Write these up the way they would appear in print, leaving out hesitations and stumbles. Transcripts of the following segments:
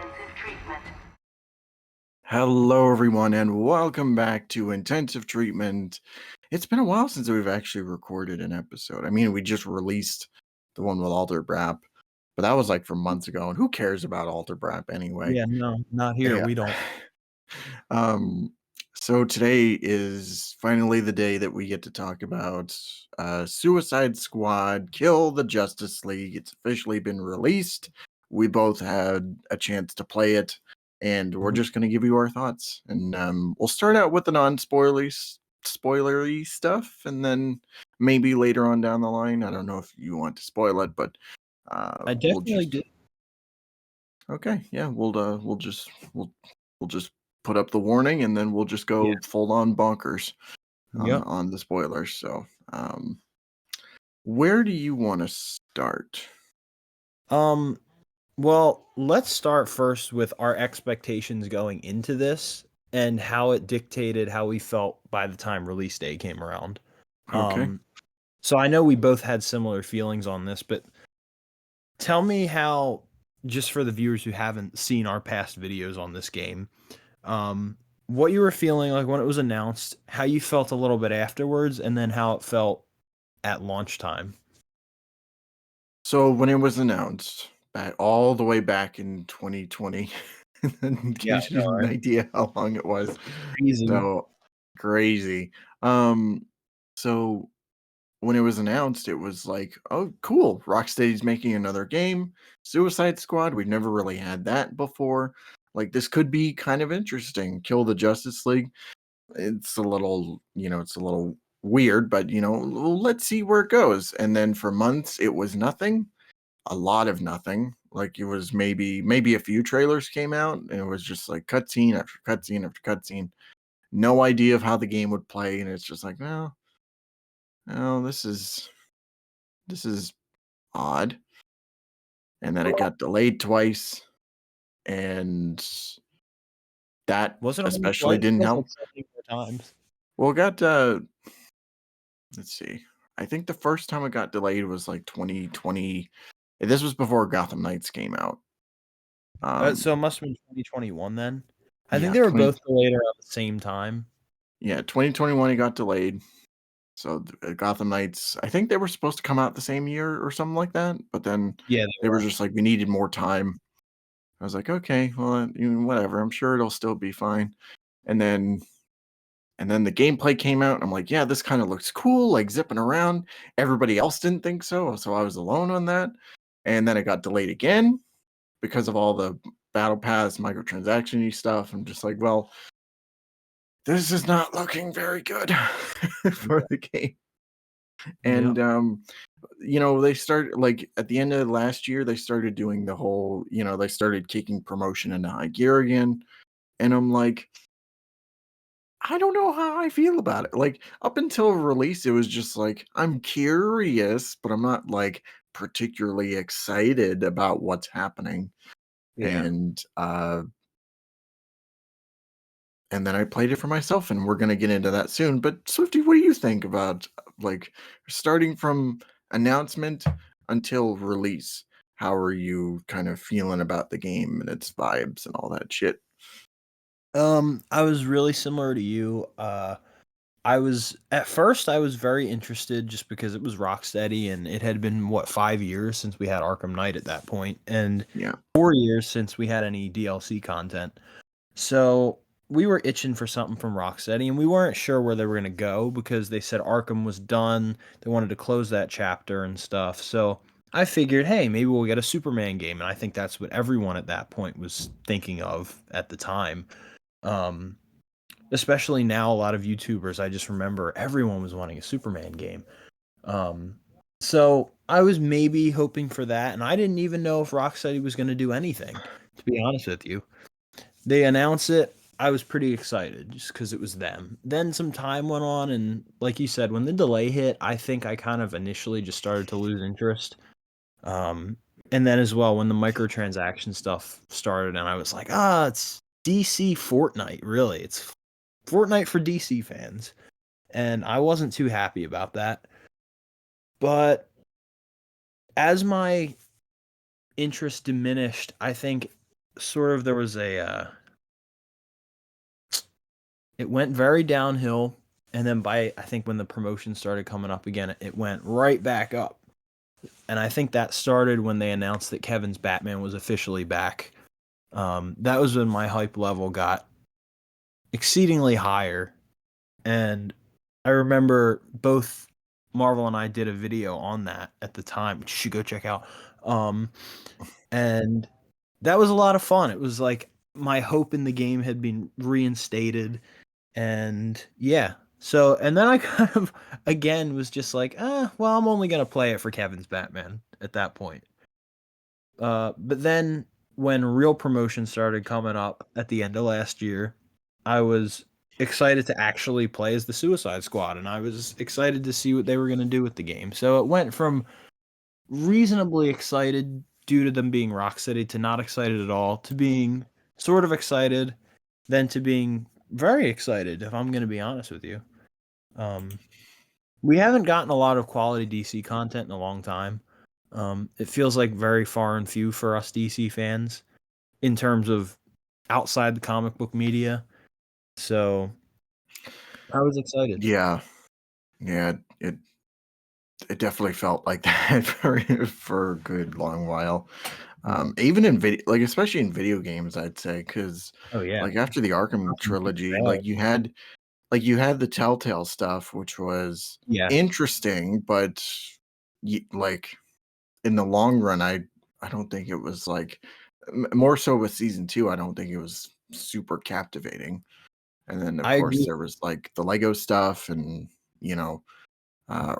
intensive treatment. Hello, everyone, and welcome back to Intensive Treatment. It's been a while since we've actually recorded an episode. I mean, we just released the one with Alter Brap, but that was like from months ago, and who cares about Alter Brap anyway? Yeah, no, not here. Yeah. We don't. So today is finally the day that we get to talk about Suicide Squad Kill the Justice League. It's officially been released. We both had a chance to play it, and we're just going to give you our thoughts. And we'll start out with the spoilery stuff, and then maybe later on down the line, I don't know if you want to spoil it, but I definitely do. Okay, yeah, we'll just put up the warning, and then we'll just go full on bonkers on the spoilers. So, where do you want to start? Well, let's start first with our expectations going into this and how it dictated how we felt by the time release day came around. Okay. So I know we both had similar feelings on this, but tell me how, just for the viewers who haven't seen our past videos on this game, what you were feeling like when it was announced, how you felt a little bit afterwards, and then how it felt at launch time. So when it was announced, all the way back in 2020, gives you an idea how long it was. Crazy. So crazy. So when it was announced, it was like, oh, cool. Rocksteady's making another game. Suicide Squad. We've never really had that before. Like, this could be kind of interesting. Kill the Justice League. It's a little weird, but, let's see where it goes. And then for months, it was nothing. A lot of nothing. Like, it was maybe a few trailers came out, and it was just like cutscene after cutscene after cutscene. No idea of how the game would play, and it's just like, well, this is odd. And then it got delayed twice, and that Wasn't especially didn't help. Times. Well, it got let's see. I think the first time it got delayed was like 2020. This was before Gotham Knights came out. So it must have been 2021 then. I think yeah, they were both delayed around the same time. Yeah, 2021 it got delayed. So Gotham Knights, I think they were supposed to come out the same year or something like that, but then they were just like, we needed more time. I was like, okay, well, whatever. I'm sure it'll still be fine. And then the gameplay came out, and I'm like, yeah, this kind of looks cool, like zipping around. Everybody else didn't think so, so I was alone on that. And then it got delayed again because of all the battle pass, microtransaction-y stuff. I'm just like, well, this is not looking very good for the game. And they started, like, at the end of last year, they started doing the whole, they started kicking promotion into high gear again. And I'm like, I don't know how I feel about it. Like, up until release, it was just like, I'm curious, but I'm not like particularly excited about what's happening. And then I played it for myself, and we're gonna get into that soon. But Swifty, what do you think about, like, starting from announcement until release? How are you kind of feeling about the game and its vibes and all that shit? I was really similar to you. At first I was very interested just because it was Rocksteady, and it had been 5 years since we had Arkham Knight at that point, and 4 years since we had any DLC content. So we were itching for something from Rocksteady, and we weren't sure where they were going to go because they said Arkham was done. They wanted to close that chapter and stuff. So I figured, hey, maybe we'll get a Superman game. And I think that's what everyone at that point was thinking of at the time. Especially now, a lot of YouTubers, I just remember everyone was wanting a Superman game. So I was maybe hoping for that. And I didn't even know if Rocksteady was going to do anything, to be honest with you. They announced it. I was pretty excited just because it was them. Then some time went on, and like you said, when the delay hit, I think I kind of initially just started to lose interest. And then as well, when the microtransaction stuff started, and I was like, it's DC Fortnite, really. It's Fortnite for DC fans. And I wasn't too happy about that. But as my interest diminished, I think sort of there was a it went very downhill, and then I think when the promotion started coming up again, it went right back up. And I think that started when they announced that Kevin's Batman was officially back. That was when my hype level got exceedingly higher. And I remember both Marvel and I did a video on that at the time, which you should go check out. And that was a lot of fun. It was like my hope in the game had been reinstated. And yeah. So, and then I kind of, again, was just like, well, I'm only going to play it for Kevin's Batman at that point. But then when real promotion started coming up at the end of last year, I was excited to actually play as the Suicide Squad, and I was excited to see what they were going to do with the game. So it went from reasonably excited due to them being Rocksteady to not excited at all to being sort of excited, then to being very excited, if I'm going to be honest with you. We haven't gotten a lot of quality DC content in a long time. It feels like very far and few for us DC fans in terms of outside the comic book media. So I was excited. Yeah. It definitely felt like that for a good long while. Even in video, like especially in video games, I'd say, because Oh yeah, like after the Arkham trilogy, you had the Telltale stuff, which was yeah. interesting, but like in the long run, I don't think it was like more so with season 2. I don't think it was super captivating. And then of I course agree. there was like the Lego stuff, and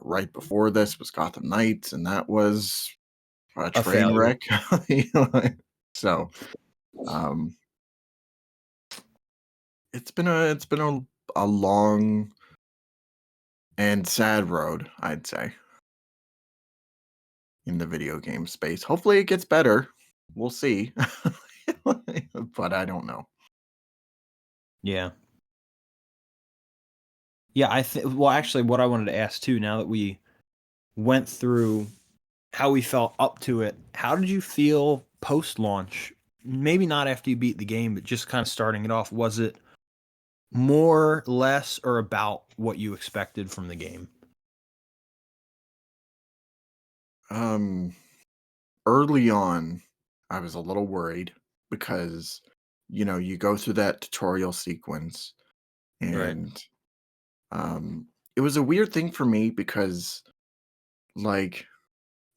right before this was Gotham Knights, and that was a A train failure. wreck. You know, so um, it's been a long and sad road, I'd say, in the video game space. Hopefully, it gets better. We'll see, but I don't know. Yeah. Yeah, well actually what I wanted to ask too, now that we went through how we felt up to it, how did you feel post launch? Maybe not after you beat the game, but just kind of starting it off. Was it more, less, or about what you expected from the game? Um, Early on, I was a little worried because you go through that tutorial sequence, Right. and it was a weird thing for me because like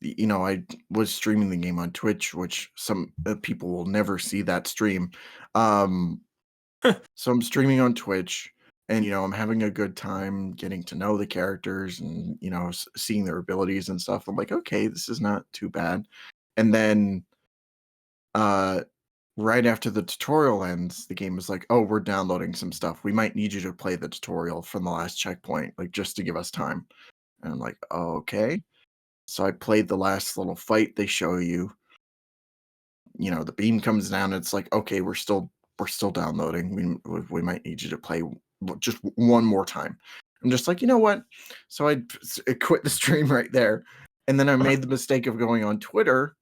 I was streaming the game on Twitch, which some people will never see that stream. Um, so I'm streaming on Twitch, and I'm having a good time getting to know the characters, and seeing their abilities and stuff. I'm like, okay, this is not too bad. And then, uh, right after the tutorial ends, the game is like, oh, we're downloading some stuff. We might need you to play the tutorial from the last checkpoint, like just to give us time. And I'm like, oh, okay. So I played the last little fight they show you. The beam comes down. It's like, okay, we're still downloading. We might need you to play just one more time. I'm just like, you know what? So I quit the stream right there, and then I made the mistake of going on Twitter,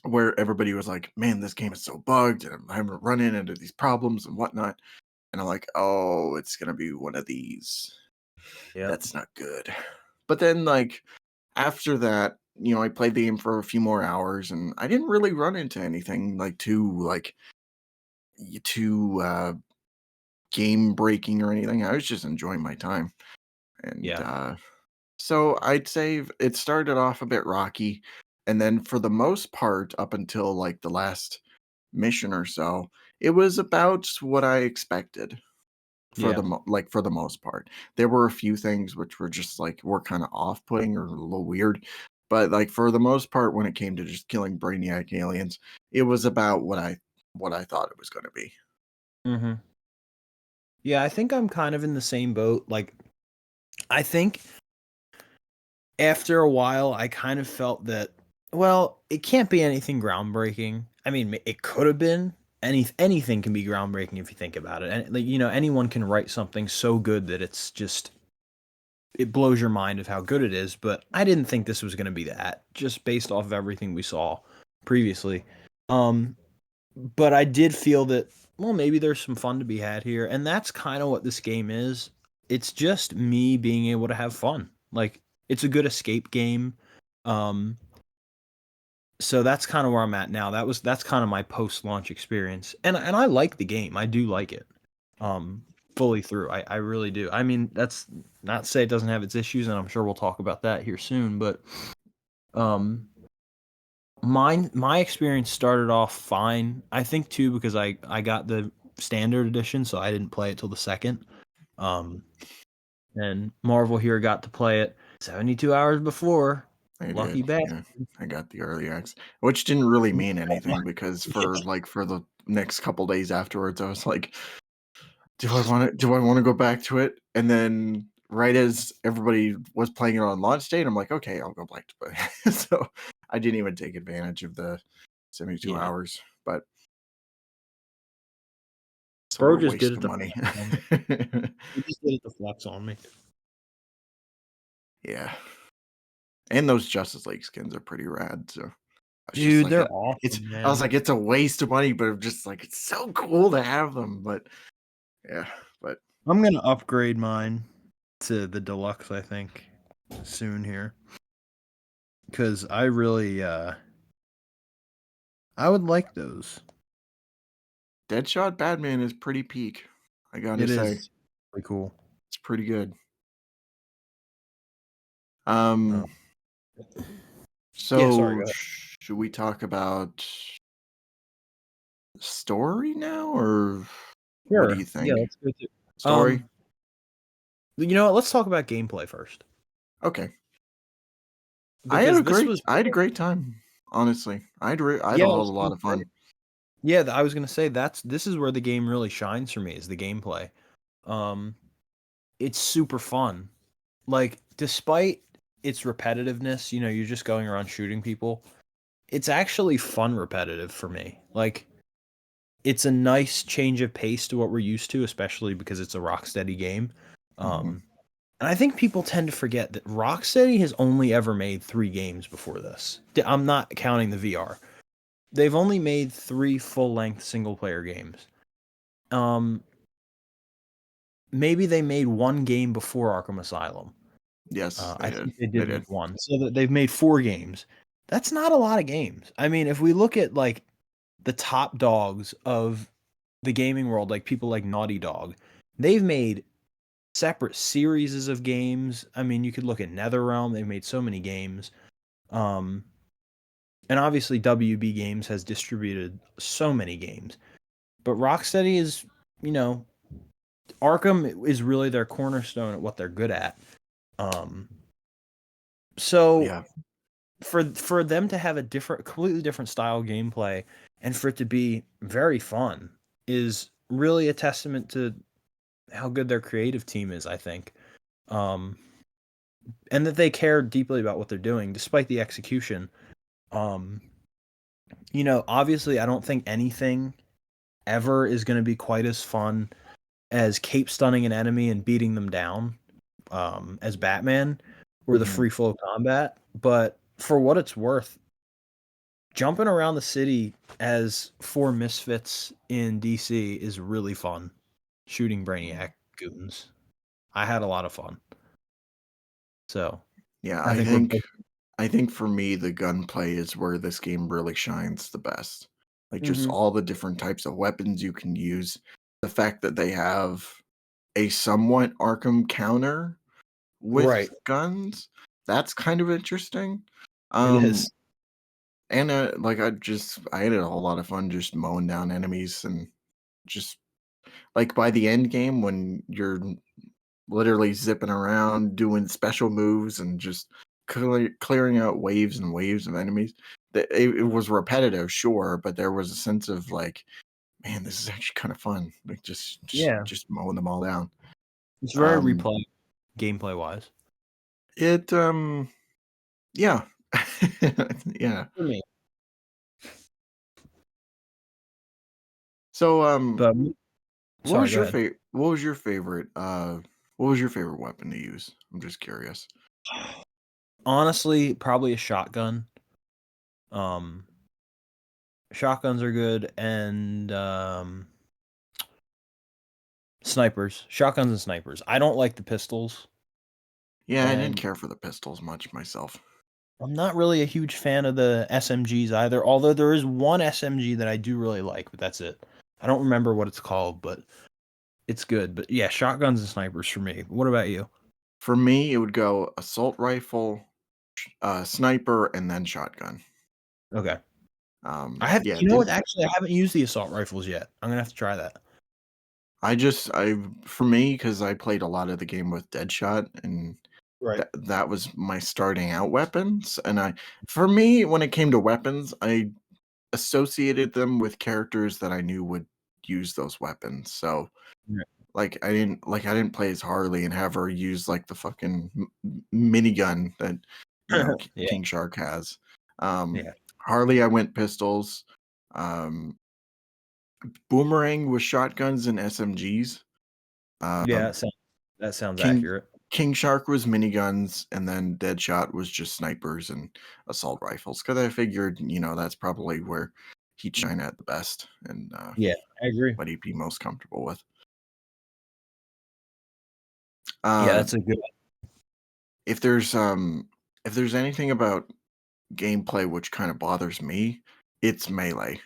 where everybody was like, "Man, this game is so bugged, and I'm running into these problems and whatnot." And I'm like, "Oh, it's gonna be one of these. Yeah. That's not good." But then, like, after that, I played the game for a few more hours, and I didn't really run into anything like too game breaking or anything. I was just enjoying my time, and Yeah. so I'd say it started off a bit rocky, and then for the most part, up until like the last mission or so, it was about what I expected. For Yeah. the for the most part, there were a few things which were kind of off-putting or a little weird, but like for the most part, when it came to just killing brainiac aliens, it was about what I thought it was going to be. Mm-hmm. Yeah, I think I'm kind of in the same boat. Like, I think after a while, I kind of felt that, well, it can't be anything groundbreaking. I mean, it could have been. Anything can be groundbreaking if you think about it. And like, anyone can write something so good that it blows your mind of how good it is. But I didn't think this was going to be that, just based off of everything we saw previously. Um, but I did feel that, well, maybe there's some fun to be had here, and that's kind of what this game is. It's just me being able to have fun. Like, it's a good escape game. Um, so that's kind of where I'm at now. That's kind of my post-launch experience, and I like the game. I do like it, fully through. I really do. I mean, that's not to say it doesn't have its issues, and I'm sure we'll talk about that here soon. But um, my experience started off fine. I think too because I got the standard edition, so I didn't play it till the second. Um, and Marvel here got to play it 72 hours before. I Lucky did. bastard. Yeah, I got the early access, which didn't really mean anything because for the next couple days afterwards, I was like, do I want to go back to it? And then right as everybody was playing it on launch date, I'm like, okay, I'll go back to play. So I didn't even take advantage of the 72 Yeah. hours, but it's a Bro little just did waste it of to money. flex on me. He just did it to flex on me. Yeah. And those Justice League skins are pretty rad. So I was just Dude, like, they're it's awesome, I was man. like, it's a waste of money, but I'm just like, it's so cool to have them. But yeah, but I'm gonna upgrade mine to the deluxe, I think, soon here. Because I really I would like those. Deadshot Batman is pretty peak. I gotta It say, is pretty cool. it's pretty good. Oh. Um, Yeah, sorry, so go ahead. should we talk about story now, or what do Sure. you Yeah, think? let's go to Story? you know what, let's talk about gameplay first. Okay. Because this was I had a great time. Honestly, I had yeah, a I whole was lot gonna of say fun. yeah, I was gonna say this is where the game really shines for me, is the gameplay. Um, it's super fun. Like, despite its repetitiveness, you're just going around shooting people. It's actually fun repetitive for me. Like, it's a nice change of pace to what we're used to, especially because it's a Rocksteady game. Hmm. Um, and I think people tend to forget that Rocksteady has only ever made 3 games before this. I'm not counting the VR. They've only made 3 full-length single-player games. Um, maybe they made 1 game before Arkham Asylum. Yes, they I did. think they They did did. make 1. So that they've made 4 games. That's not a lot of games. I mean, if we look at like the top dogs of the gaming world, like people like Naughty Dog, they've made separate series of games. I mean, you could look at NetherRealm, they've made so many games. Um, and obviously WB Games has distributed so many games. But Rocksteady is, you know, Arkham is really their cornerstone at what they're good at. Um, so Yeah. for them to have a completely different style gameplay and for it to be very fun is really a testament to how good their creative team is, I think. Um, and that they care deeply about what they're doing despite the execution. Um, obviously I don't think anything ever is going to be quite as fun as cape stunning an enemy and beating them down, as Batman, or the Mhm. free flow combat. But for what it's worth, jumping around the city as 4 misfits in DC is really fun. Shooting Brainiac goons. I had a lot of fun. So Yeah, I think we're both. I think for me, the gunplay is where this game really shines the best. Like, just Hmm. all the different types of weapons you can use. The fact that they have a somewhat Arkham counter with Right. guns, that's kind of interesting. It Um, is. and, like, I had a whole lot of fun just mowing down enemies and just like, by the end game when you're literally zipping around doing special moves and just clearing out waves and waves of enemies. It was repetitive, sure, but there was a sense of like, man, this is actually kind of fun. Like Yeah. just mowing them all down. It's very Um, replay gameplay wise. it yeah, yeah. For me. So But sorry, go ahead. what was your favorite weapon to use? I'm just curious. Honestly, probably a shotgun. Um Shotguns are good, and snipers. Shotguns and snipers. I don't like the pistols, Yeah, I didn't and care for the pistols much myself. I'm not really a huge fan of the SMGs either, although there is one SMG that I do really like, but that's it. I don't remember what it's called, but it's good. But yeah, shotguns and snipers for me. What about you? For me, it would go assault rifle, sniper, and then shotgun. Okay. I have, Yeah, you know what? Actually, I haven't used the assault rifles yet. I'm gonna have to try that. I for me, because I played a lot of the game with Deadshot, and Right. that was my starting out weapons, and for me, when it came to weapons, I associated them with characters that I knew would use those weapons, so, Yeah. I didn't play as Harley and have her use, like, the fucking minigun that, Yeah. King Shark has. Yeah. Harley, I went pistols, um, Boomerang was shotguns and SMGs, Yeah. um, That sounds King accurate. King Shark was miniguns, and then Deadshot was just snipers and assault rifles. Because I figured, that's probably where he'd shine at the best and, Yeah, I agree. what he'd be most comfortable with. Yeah, Uh, that's a good. if there's anything about gameplay which kinda bothers me, it's melee.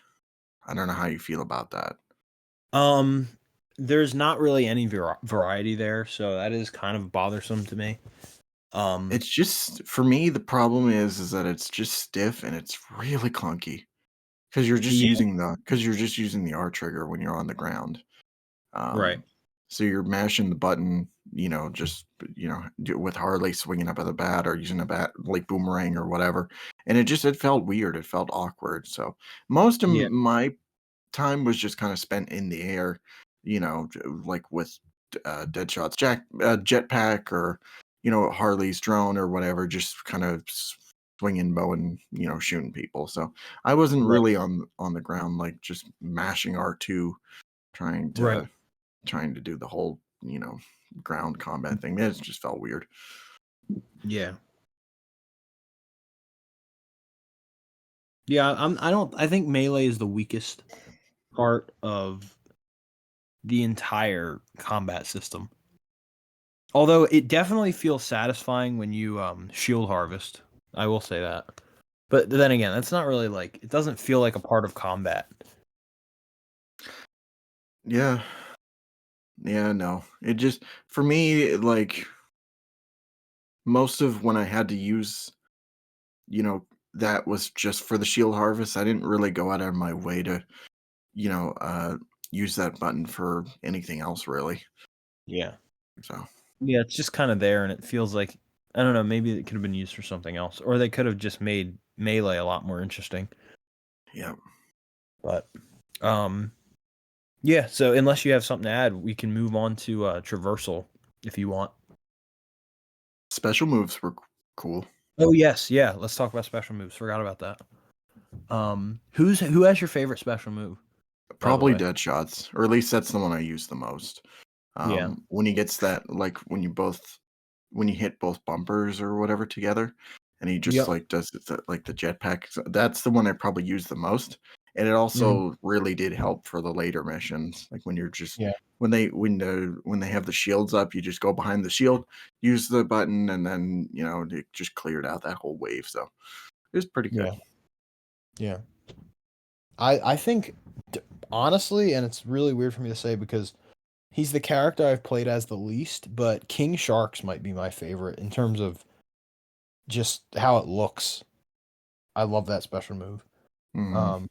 I don't know how you feel about that. Um, there's not really any variety there, so that is kind of bothersome to me. Um, It's just for me, the problem is that it's just stiff and it's really clunky. 'Cause yeah, you're just using the R trigger when you're on the ground. right, Um, so you're mashing the button, just, with Harley swinging up at the bat or using a bat like Boomerang or whatever, and it felt weird, it felt awkward, so most of yeah, my time was just kinda spent in the air, like with, Deadshot's jetpack or, Harley's drone or whatever, just kind of swinging bow and, shooting people, so I wasn't right, really on the ground, like, just mashing R2 trying right. to trying to do the whole, ground combat thing. It just felt weird. Yeah, yeah. I don't. I think melee is the weakest part of the entire combat system. Although it definitely feels satisfying when you shield harvest. I will say that. But then again, that's not really like it doesn't feel like a part of combat. Yeah. Yeah, no. It just for me, like, most of when I had to use, that was just for the shield harvest. I didn't really go out of my way to, you know, uh, use that button for anything else really. Yeah. So, Yeah, it's just kind of there, and it feels like I don't know. Maybe it could have been used for something else, or they could have just made melee a lot more interesting. yeah. But, um, yeah. So unless you have something to add, we can move on to traversal if you want. Special moves were cool. Oh yes, yeah. Let's talk about special moves. Forgot about that. Who has your favorite special move? By the Probably way. dead shots, or at least that's the one I use the most. Yeah. When he gets that, like when you hit both bumpers or whatever together, and he just Yep. like does like the jetpack. That's the one I probably use the most, and it Mhm. also really did help for the later missions. Like when you're just Yeah. when they have the shields up, you just go behind the shield, use the button, and then it just cleared out that whole wave. So it was pretty good. Yeah. Yeah. I think honestly, and it's really weird for me to say because he's the character I've played as the least, but King Sharks might be my favorite in terms of just how it looks. I love that special move. Mhm. Um,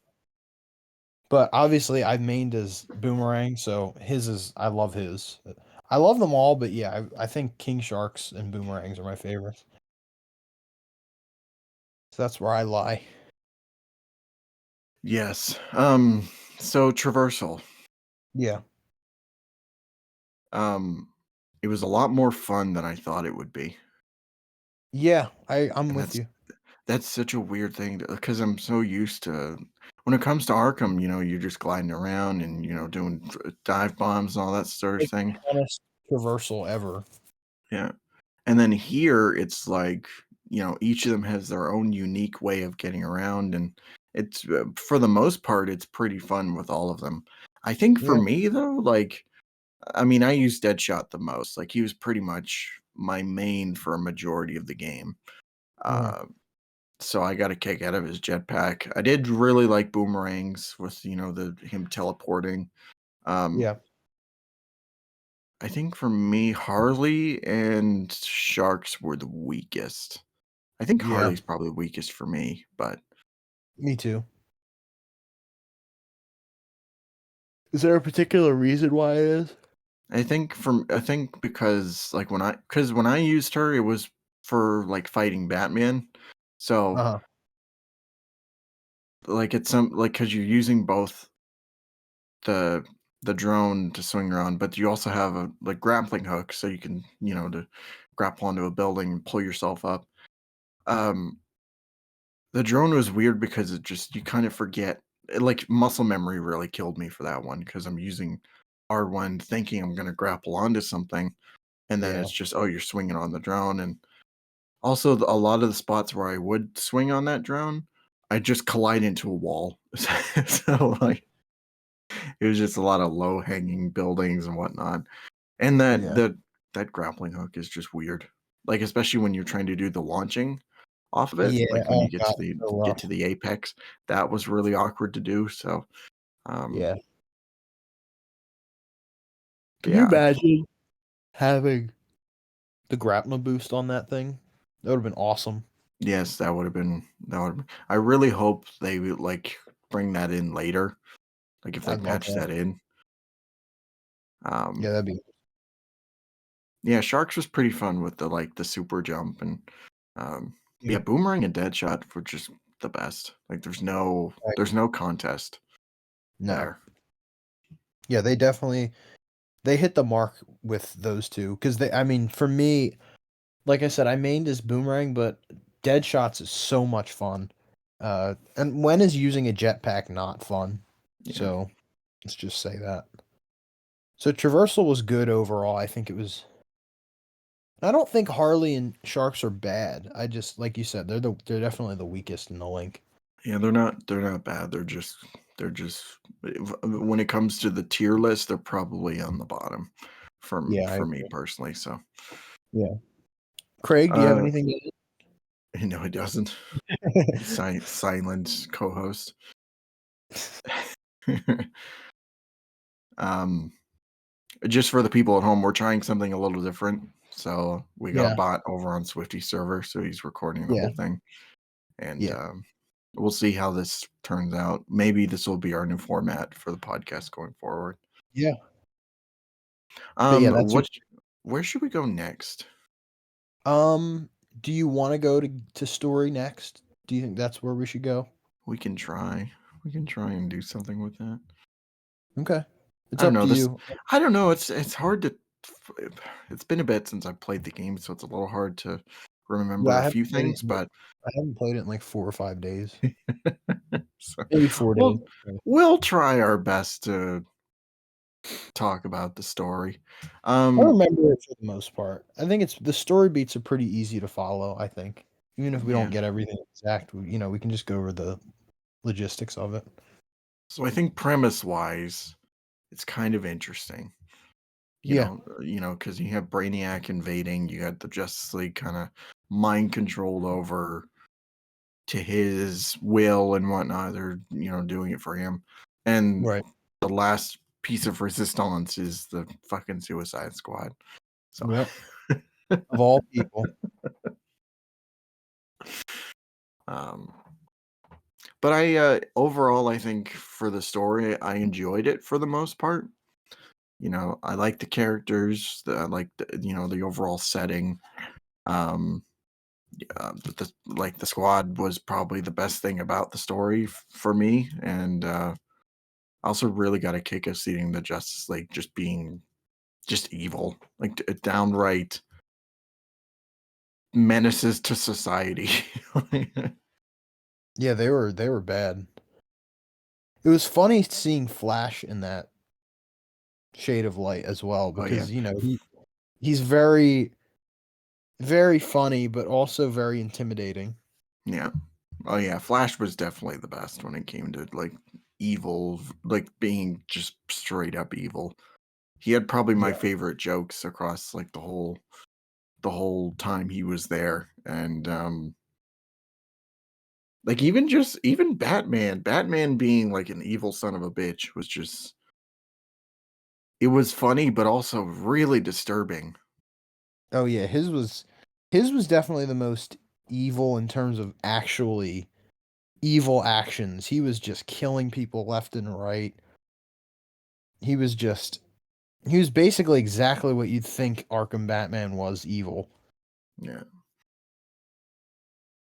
but obviously I've mained as Boomerang, so his is I love his. I love them all, but yeah, I think King Sharks and Boomerangs are my favorites. So that's where I lie. Yes. So traversal. Yeah. Um, it was a lot more fun than I thought it would be, Yeah, I'm and with you. that's such a weird thing because I'm so used to when it comes to Arkham, you're just gliding around and doing dive bombs and all that sort of Like thing. funnest traversal ever. Yeah, and then here it's like each of them has their own unique way of getting around, and it's for the most part, it's pretty fun with all of them. I think for Yeah. me though, like, I mean, I use Deadshot the most. Like, he was pretty much my main for a majority of the game. Uh-huh. Uh, so I got a kick out of his jetpack. I did really like boomerangs with the him teleporting. Um, Yeah. I think for me, Harley and Sharks were the weakest. I think Yeah. Harley's probably the weakest for me, but Me too. Is there a particular reason why it is? I think because like when I used her, it was for like fighting Batman. So Uh-huh. like it's some like because you're using both the drone to swing around, but you also have a like grappling hook, so you can to grapple onto a building and pull yourself up. Um, the drone was weird because it just you kind of forget. Like muscle memory really killed me for that one because I'm using R1 thinking I'm going to grapple onto something, and then Yeah. it's just oh you're swinging on the drone, and also a lot of the spots where I would swing on that drone, I just collide into a wall. So like it was just a lot of low hanging buildings and whatnot. And Yeah. that grappling hook is just weird. Like especially when you're trying to do the launching off of it, Yeah. like when Oh you get God, to the so rough. apex, that was really awkward to do. So um Yeah. Can you yeah, imagine having the grappling boost on that thing? That would have been awesome. yes, that would have been, I really hope they would like bring that in later. Like if they I'd love patch that. that in. Yeah, Um that'd be Yeah, Sharks was pretty fun with the super jump and yeah. yeah, Boomerang and Deadshot were just the best. Like Right. there's no contest No. there. Yeah, they hit the mark with those two because I mean, for me, like I said, I mained as Boomerang, but Dead Shots is so much fun. And when is using a jetpack not fun? Yeah. So let's just say that. So Traversal was good overall. I think it was. I don't think Harley and Sharks are bad. I just like you said, they're definitely the weakest in the link. Yeah, they're not bad. They're just when it comes to the tier list, they're probably on the bottom Yeah, for me personally. So yeah. Craig, do you have uh anything to no, he doesn't. Silent co-host. um just for the people at home, we're trying something a little different. So we got a Yeah, bot over on Swifty server, so he's recording the yeah, whole thing, and yeah, we'll see how this turns out. Maybe this will be our new format for the podcast going forward. yeah. But yeah, that's What? Where should we go next? um. Do you want to go to story next? Do you think that's where we should go? We can try. We can try and do something with that. Okay, it's I don't up know to this. you. I don't know. It's hard to. It's been a bit since I played the game, so it's a little hard to Yeah, remember a few things. But I haven't played it in like 4 or 5 days, so maybe 4 days. we'll try our best to talk about the story. I Um, remember it for the most part. I think it's the story beats are pretty easy to follow. I think even if we don't yeah. get everything exact, we can just go over the logistics of it. So I think premise wise, it's kind of interesting. Yeah, Because you have Brainiac invading, you got the Justice League kind of mind controlled over to his will and whatnot. They're doing it for him, and right. the last piece of resistance is the fucking Suicide Squad. So, Yep. Of all people. um, but I overall, I think for the story, I enjoyed it for the most part. I like the characters. I like the overall setting. Um, the squad was probably the best thing about the story for me, and I also really got a kick of seeing the Justice League just being just evil, like downright menaces to society. Yeah, they were bad. It was funny seeing Flash in that shade of light as well Oh yeah, because he's very very funny but also very intimidating. yeah, Oh yeah, Flash was definitely the best when it came to like evil, like being just straight up evil. He had probably my Yeah. favorite jokes across like the whole time he was there, and like even Batman being like an evil son of a bitch was just it was funny, but also really disturbing. Oh yeah, his was definitely the most evil in terms of actually evil actions. He was just killing people left and right. He was just he was basically exactly what you'd think Arkham Batman was evil. Yeah,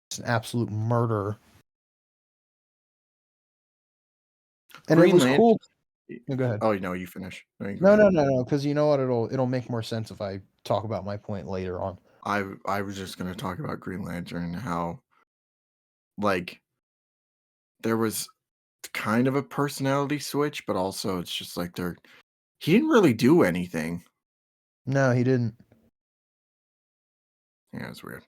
It's an absolute murderer. And it Green was Lantern. cool. No, go ahead. Oh no, you finish. No, you go No, ahead. no, no, no, because you know what? It'll make more sense if I talk about my point later on. I was just gonna talk about Green Lantern and how like there was kind of a personality switch, but also it's just like he didn't really do anything. No, he didn't. Yeah, it's weird.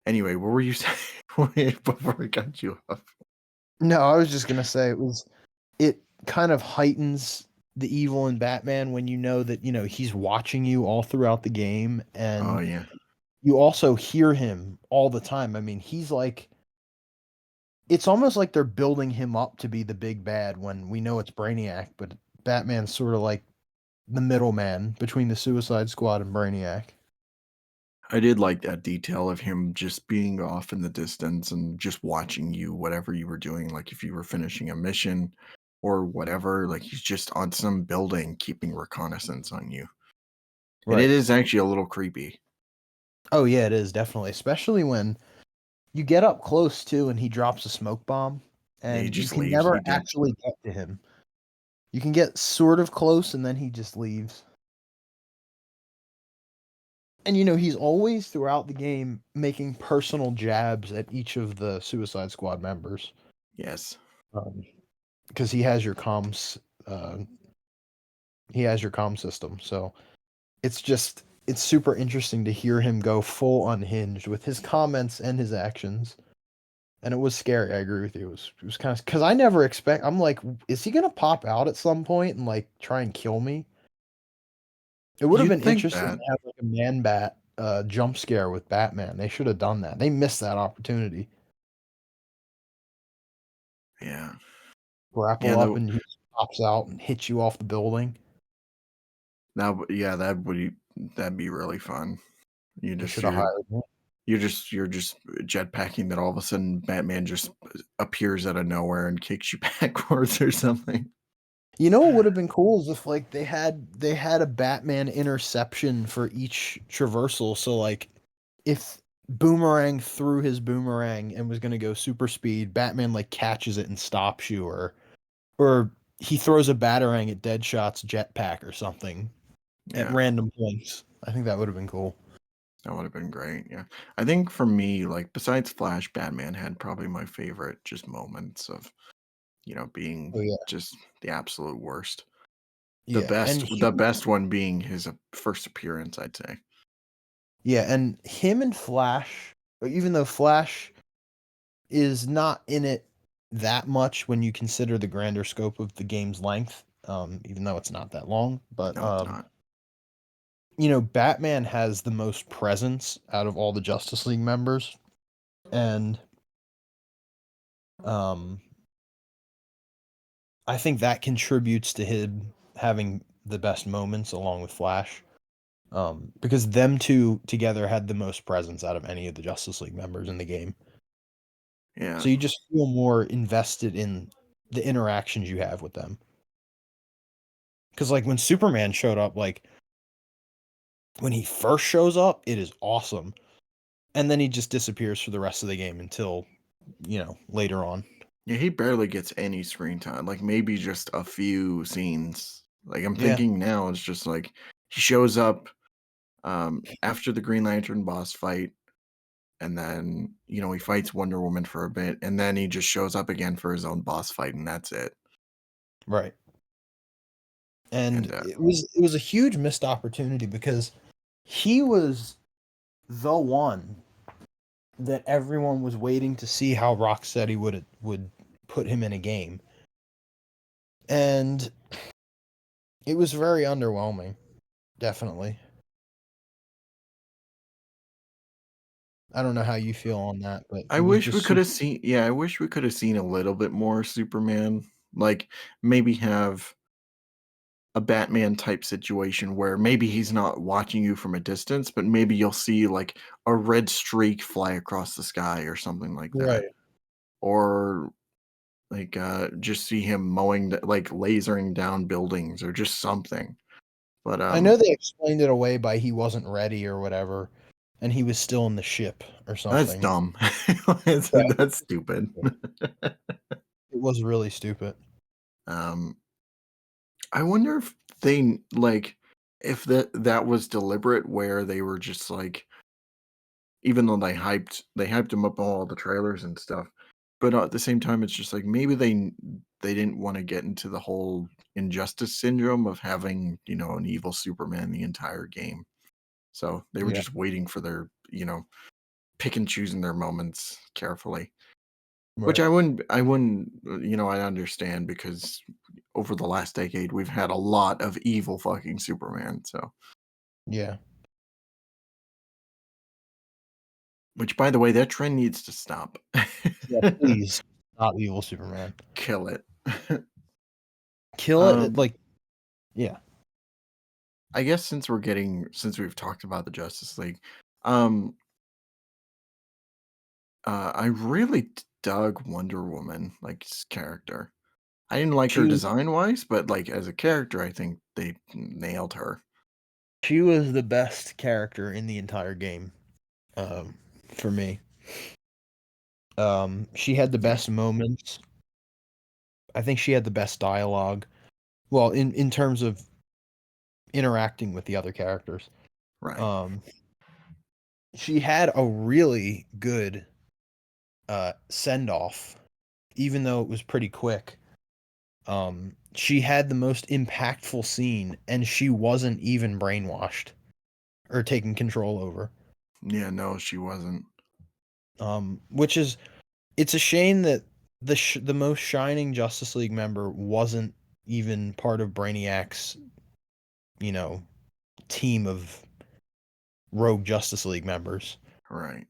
Anyway, what were you saying before I cut you off? No, I was just gonna say it kind of heightens the evil in Batman when you know that, he's watching you all throughout the game Oh and yeah, you also hear him all the time. I mean, he's like it's almost like they're building him up to be the big bad when we know it's Brainiac, but Batman's sort of like the middleman between the Suicide Squad and Brainiac. I did like that detail of him just being off in the distance and just watching you, whatever you were doing. Like if you were finishing a mission or whatever, like he's just on some building keeping reconnaissance on you, and it Right. is actually a little creepy. Oh yeah, it is definitely, especially when you get up close too and he drops a smoke bomb Yeah, he and you just can leaves. never He dips. actually get to him. You can get sort of close and then he just leaves. And he's always throughout the game making personal jabs at each of the Suicide Squad members. Yes. Because uh he has your comm system. So it's super interesting to hear him go full unhinged with his comments and his actions. And it was scary. I agree with you. It was kind of because I never expect. I'm like, is he gonna pop out at some point and like try and kill me? It would have You'd been think interesting that. to have like a man bat jump scare with Batman. They should have done that. They missed that opportunity. Yeah. Yeah, Grapple up and he just pops out and hits you off the building. yeah, that'd be really fun. You They just should have hired me. you're just jetpacking that all of a sudden Batman just appears out of nowhere and kicks you backwards or something. You know what would have been cool is if like they had a Batman interception for each traversal. So like if Boomerang threw his boomerang and was gonna go super speed, Batman like catches it and stops you, or he throws a batarang at Deadshot's jetpack or something at Yeah, random points. I think that would have been cool. that would have been great. Yeah. I think for me, like besides Flash, Batman had probably my favorite just moments of, being Oh yeah, just the absolute worst. yeah, and The best one being his first appearance, I'd say. him and Flash, even though Flash is not in it that much when you consider the grander scope of the game's length, even though it's not that long. But No, it's not. Batman has the most presence out of all the Justice League members, and um, I think that contributes to him having the best moments along with Flash. Because them two together had the most presence out of any of the Justice League members in the game. Yeah. So you just feel more invested in the interactions you have with them. Because like when Superman showed up, like when he first shows up, it is awesome, and then he just disappears for the rest of the game until later on. Yeah, he barely gets any screen time. Like maybe just a few scenes. Like I'm Yeah, thinking now it's just like he shows up after the Green Lantern boss fight, and then he fights Wonder Woman for a bit, and then he just shows up again for his own boss fight, and that's it. right. And And it was a huge missed opportunity because he was the one that everyone was waiting to see how Rocksteady would put him in a game. And it was very underwhelming, definitely. I don't know how you feel on that, but I it was wish we just could super. have seen yeah, I wish we could have seen a little bit more Superman. Like, maybe have a Batman type situation where maybe he's not watching you from a distance, but maybe you'll see, like, a red streak fly across the sky or something like that. Right. Or, like, just see him mowing the like, lasering down buildings or just something. But, I know they explained it away by he wasn't ready or whatever, and he was still in the ship or that's something. dumb. That's Yeah, that's stupid. it was really stupid. Um, I wonder if they like, if that was deliberate where they were just like, even though they hyped him up all the trailers and stuff, but at the same time, it's just like maybe they didn't wanna get into the whole injustice syndrome of having, an evil Superman the entire game. So, they were Yeah. just waiting for their, pick and choosing their moments carefully, which Right. I wouldn't, I understand because over the last decade, we've had a lot of evil fucking Superman, so Yeah. which, by the way, that trend needs to stop. Yeah, please stop evil Superman. Kill it. Kill it, Um, like yeah. I guess since we've talked about the Justice League, um, I really dug Wonder Woman, like, his character. I didn't like She her was design-wise, but, like, as a character, I think they nailed her. she was the best character in the entire game, for me. She had the Yeah, best moments. I think she had the best dialogue. Well, in terms of interacting with the other characters. right. Um, she had a really good send off, even though it was pretty quick. She had the most impactful scene, and she wasn't even brainwashed or taken control over. Yeah, no, she wasn't. Which is it's a shame that the most shining Justice League member wasn't even part of Brainiac's, you know, team of rogue Justice League members. Right.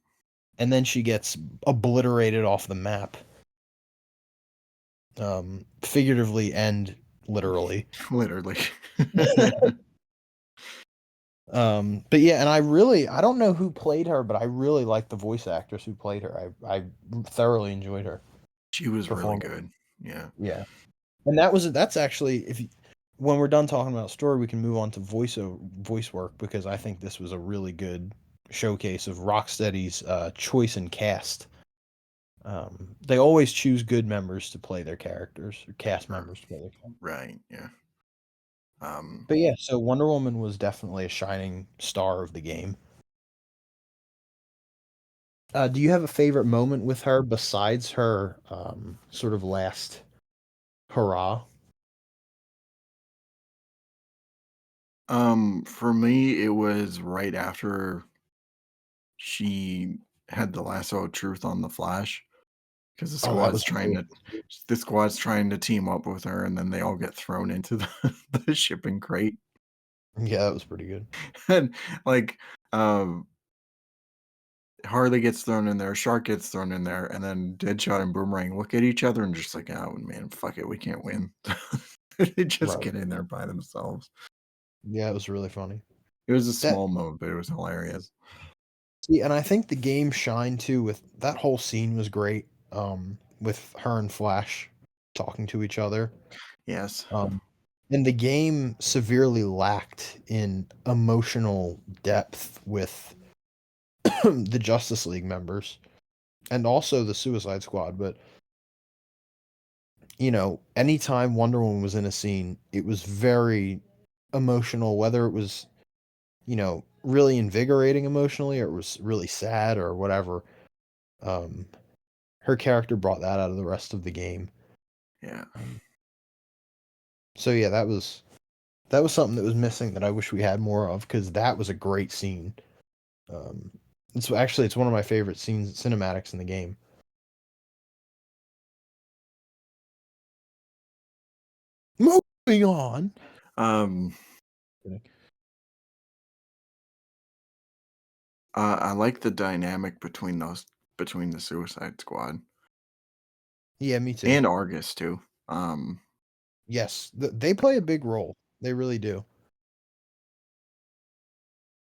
And then she gets obliterated off the map, figuratively and literally. Literally. But yeah, and I don't know who played her, but I really like the voice actress who played her. I thoroughly enjoyed her She was really performance. good. Yeah. Yeah, and that's actually when we're done talking about story, we can move on to voice work because I think this was a really good showcase of Rocksteady's choice and cast. They always choose good members to play their characters, or cast r- members to play their characters. Right, yeah. Um, But yeah, so Wonder Woman was definitely a shining star of the game. Do you have a favorite moment with her besides her sort of last hurrah? for me, it was right after she had the lasso of truth on the Flash, because Oh, that was the squad's trying to team up with her, and then they all get thrown into the shipping crate. yeah, that was pretty good. And, like, um, Harley gets thrown in there, Shark gets thrown in there, and then Deadshot and Boomerang look at each other and just like, "Oh, man, fuck it, we can't win." They just Right. get in there by themselves. Yeah, it was really funny. It was a That small moment, but it was hilarious. See, and I think the game shined too with that whole scene was great. With her and Flash talking to each other. Yes. Um, and the game severely lacked in emotional depth with the Justice League members and also the Suicide Squad. But anytime Wonder Woman was in a scene, it was very emotional, whether it was, really invigorating emotionally or it was really sad or whatever. Um, Her character brought that out of the rest of the game. Yeah. Um, so yeah, that was something that was missing that I wish we had more of because that was a great scene. Um, It's one of my favorite cinematics in the game. Moving on. Um, I like the dynamic between the Suicide Squad Yeah, me too. and Argus too. Yes, they play a big role. They really do.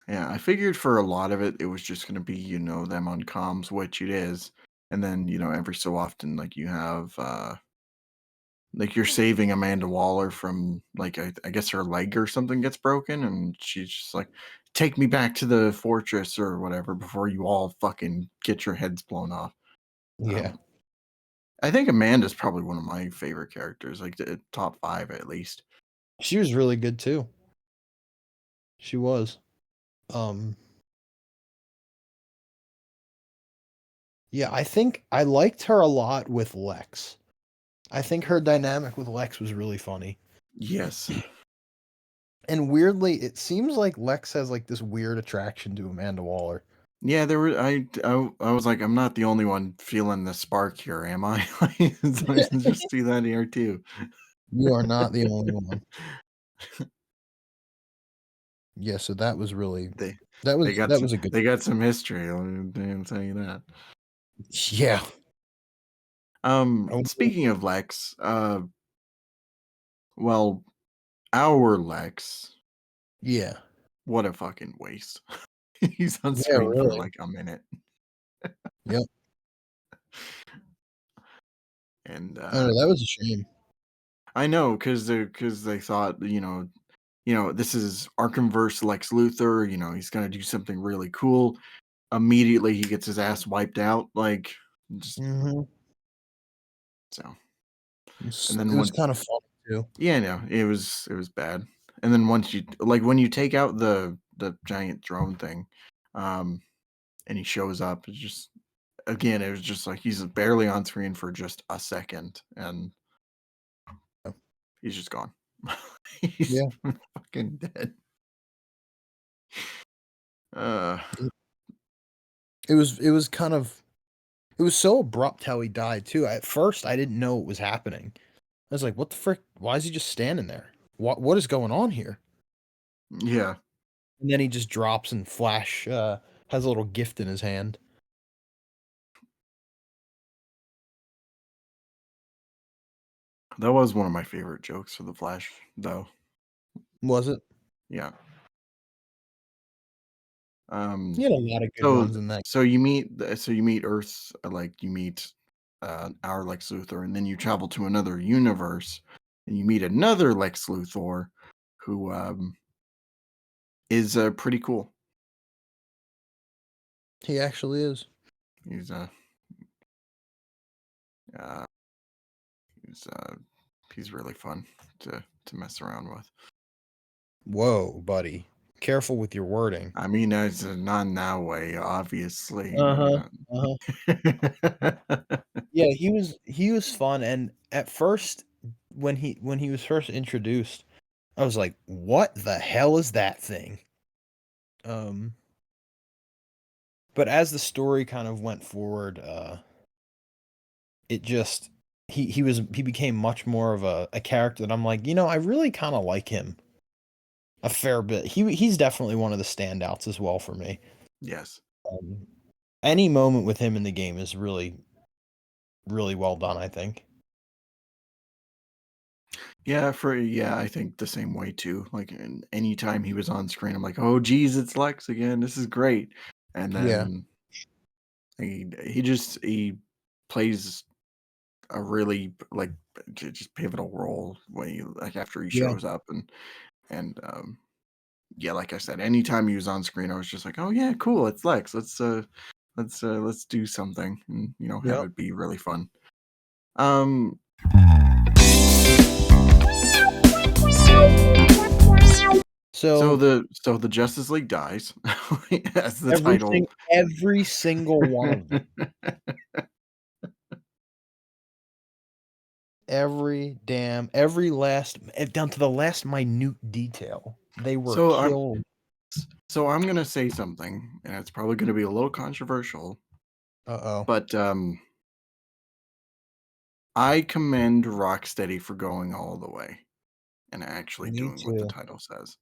Yeah, I figured for a lot of it, it was just gonna be, them on comms, which it is, and then, every so often, like, you have, like, you're saving Amanda Waller from, like, I guess her leg or something gets broken, and she's just like, "Take me back to the fortress," or whatever, before you all fucking get your heads blown off. Yeah. Um, I think Amanda's probably one of my favorite characters, like, the top 5 at least. She was really good too. She was. Um Yeah, I think I liked her a lot with Lex. I think her dynamic with Lex was really funny. Yes. And weirdly, it seems like Lex has like this weird attraction to Amanda Waller. Yeah, there were I was like, "I'm not the only one feeling the spark here, am I?" So I just see that here too. You are not the only one. Yeah, so that was really They that they was got that some was a good. they got some history, let me damn tell you that. Yeah. Oh, Speaking of Lex, well, our Lex, yeah. what a fucking waste. He's on Yeah, screen for, really. like, a minute, Yep. and, I know, that was a shame. I know, 'cause they thought, this is Arkhamverse Lex Luthor, he's gonna do something really cool. Immediately, he gets his ass wiped out, like, just Mhm. so It's and it then was when kind of fun too. yeah, no, it was bad, and then once you like, when you take out the giant drone thing, um, and he shows up, it's just again, it was just like he's barely on screen for just a second, and he's just gone. He's Yeah. fucking dead. Uh, It was kind of it was so abrupt how he died too. At first, I didn't know what was happening. I was like, "What the frick? Why is he just standing there? What is going on here?" yeah, And then he just drops and Flash has a little gift in his hand. that was one of my favorite jokes for The Flash, though. Was it? Yeah. He Um, had a lot of good so ones in that. you meet Earth, like you meet our Lex Luthor, and then you travel to another universe, and you meet another Lex Luthor, who is pretty cool. He actually is. He's uh, he's uh, he's really fun to mess around with. Whoa, buddy. Careful with your wording. I mean, it's not in that way, obviously. Uh-huh. Uh-huh. Yeah, he was fun, and at first when he was first introduced, I was like, "What the hell is that thing?" Um, but as the story kind of went forward, it just he became much more of a character that I'm like, I really kind of like him a fair bit. He's definitely one of the standouts as well for me. Yes. Um, any moment with him in the game is really really well done, I think. Yeah, I think the same way too. Like, anytime he was on screen, I'm like, "Oh, geez, it's Lex again. This is great." And Yeah. then he plays a really like just pivotal role when he like after he Yeah. shows up, and yeah, like I said, anytime he was on screen, I was just like, "Oh yeah, cool, it's Lex. Let's do something and have Yep. it be really fun." Um, So so the Justice League dies as the every title. sing every single one of them. Every last down to the last minute detail. They were So killed. So I'm gonna say something, and it's probably gonna be a little controversial, Uh-oh. but I commend Rocksteady for going all the way and actually Me doing what the too. title says.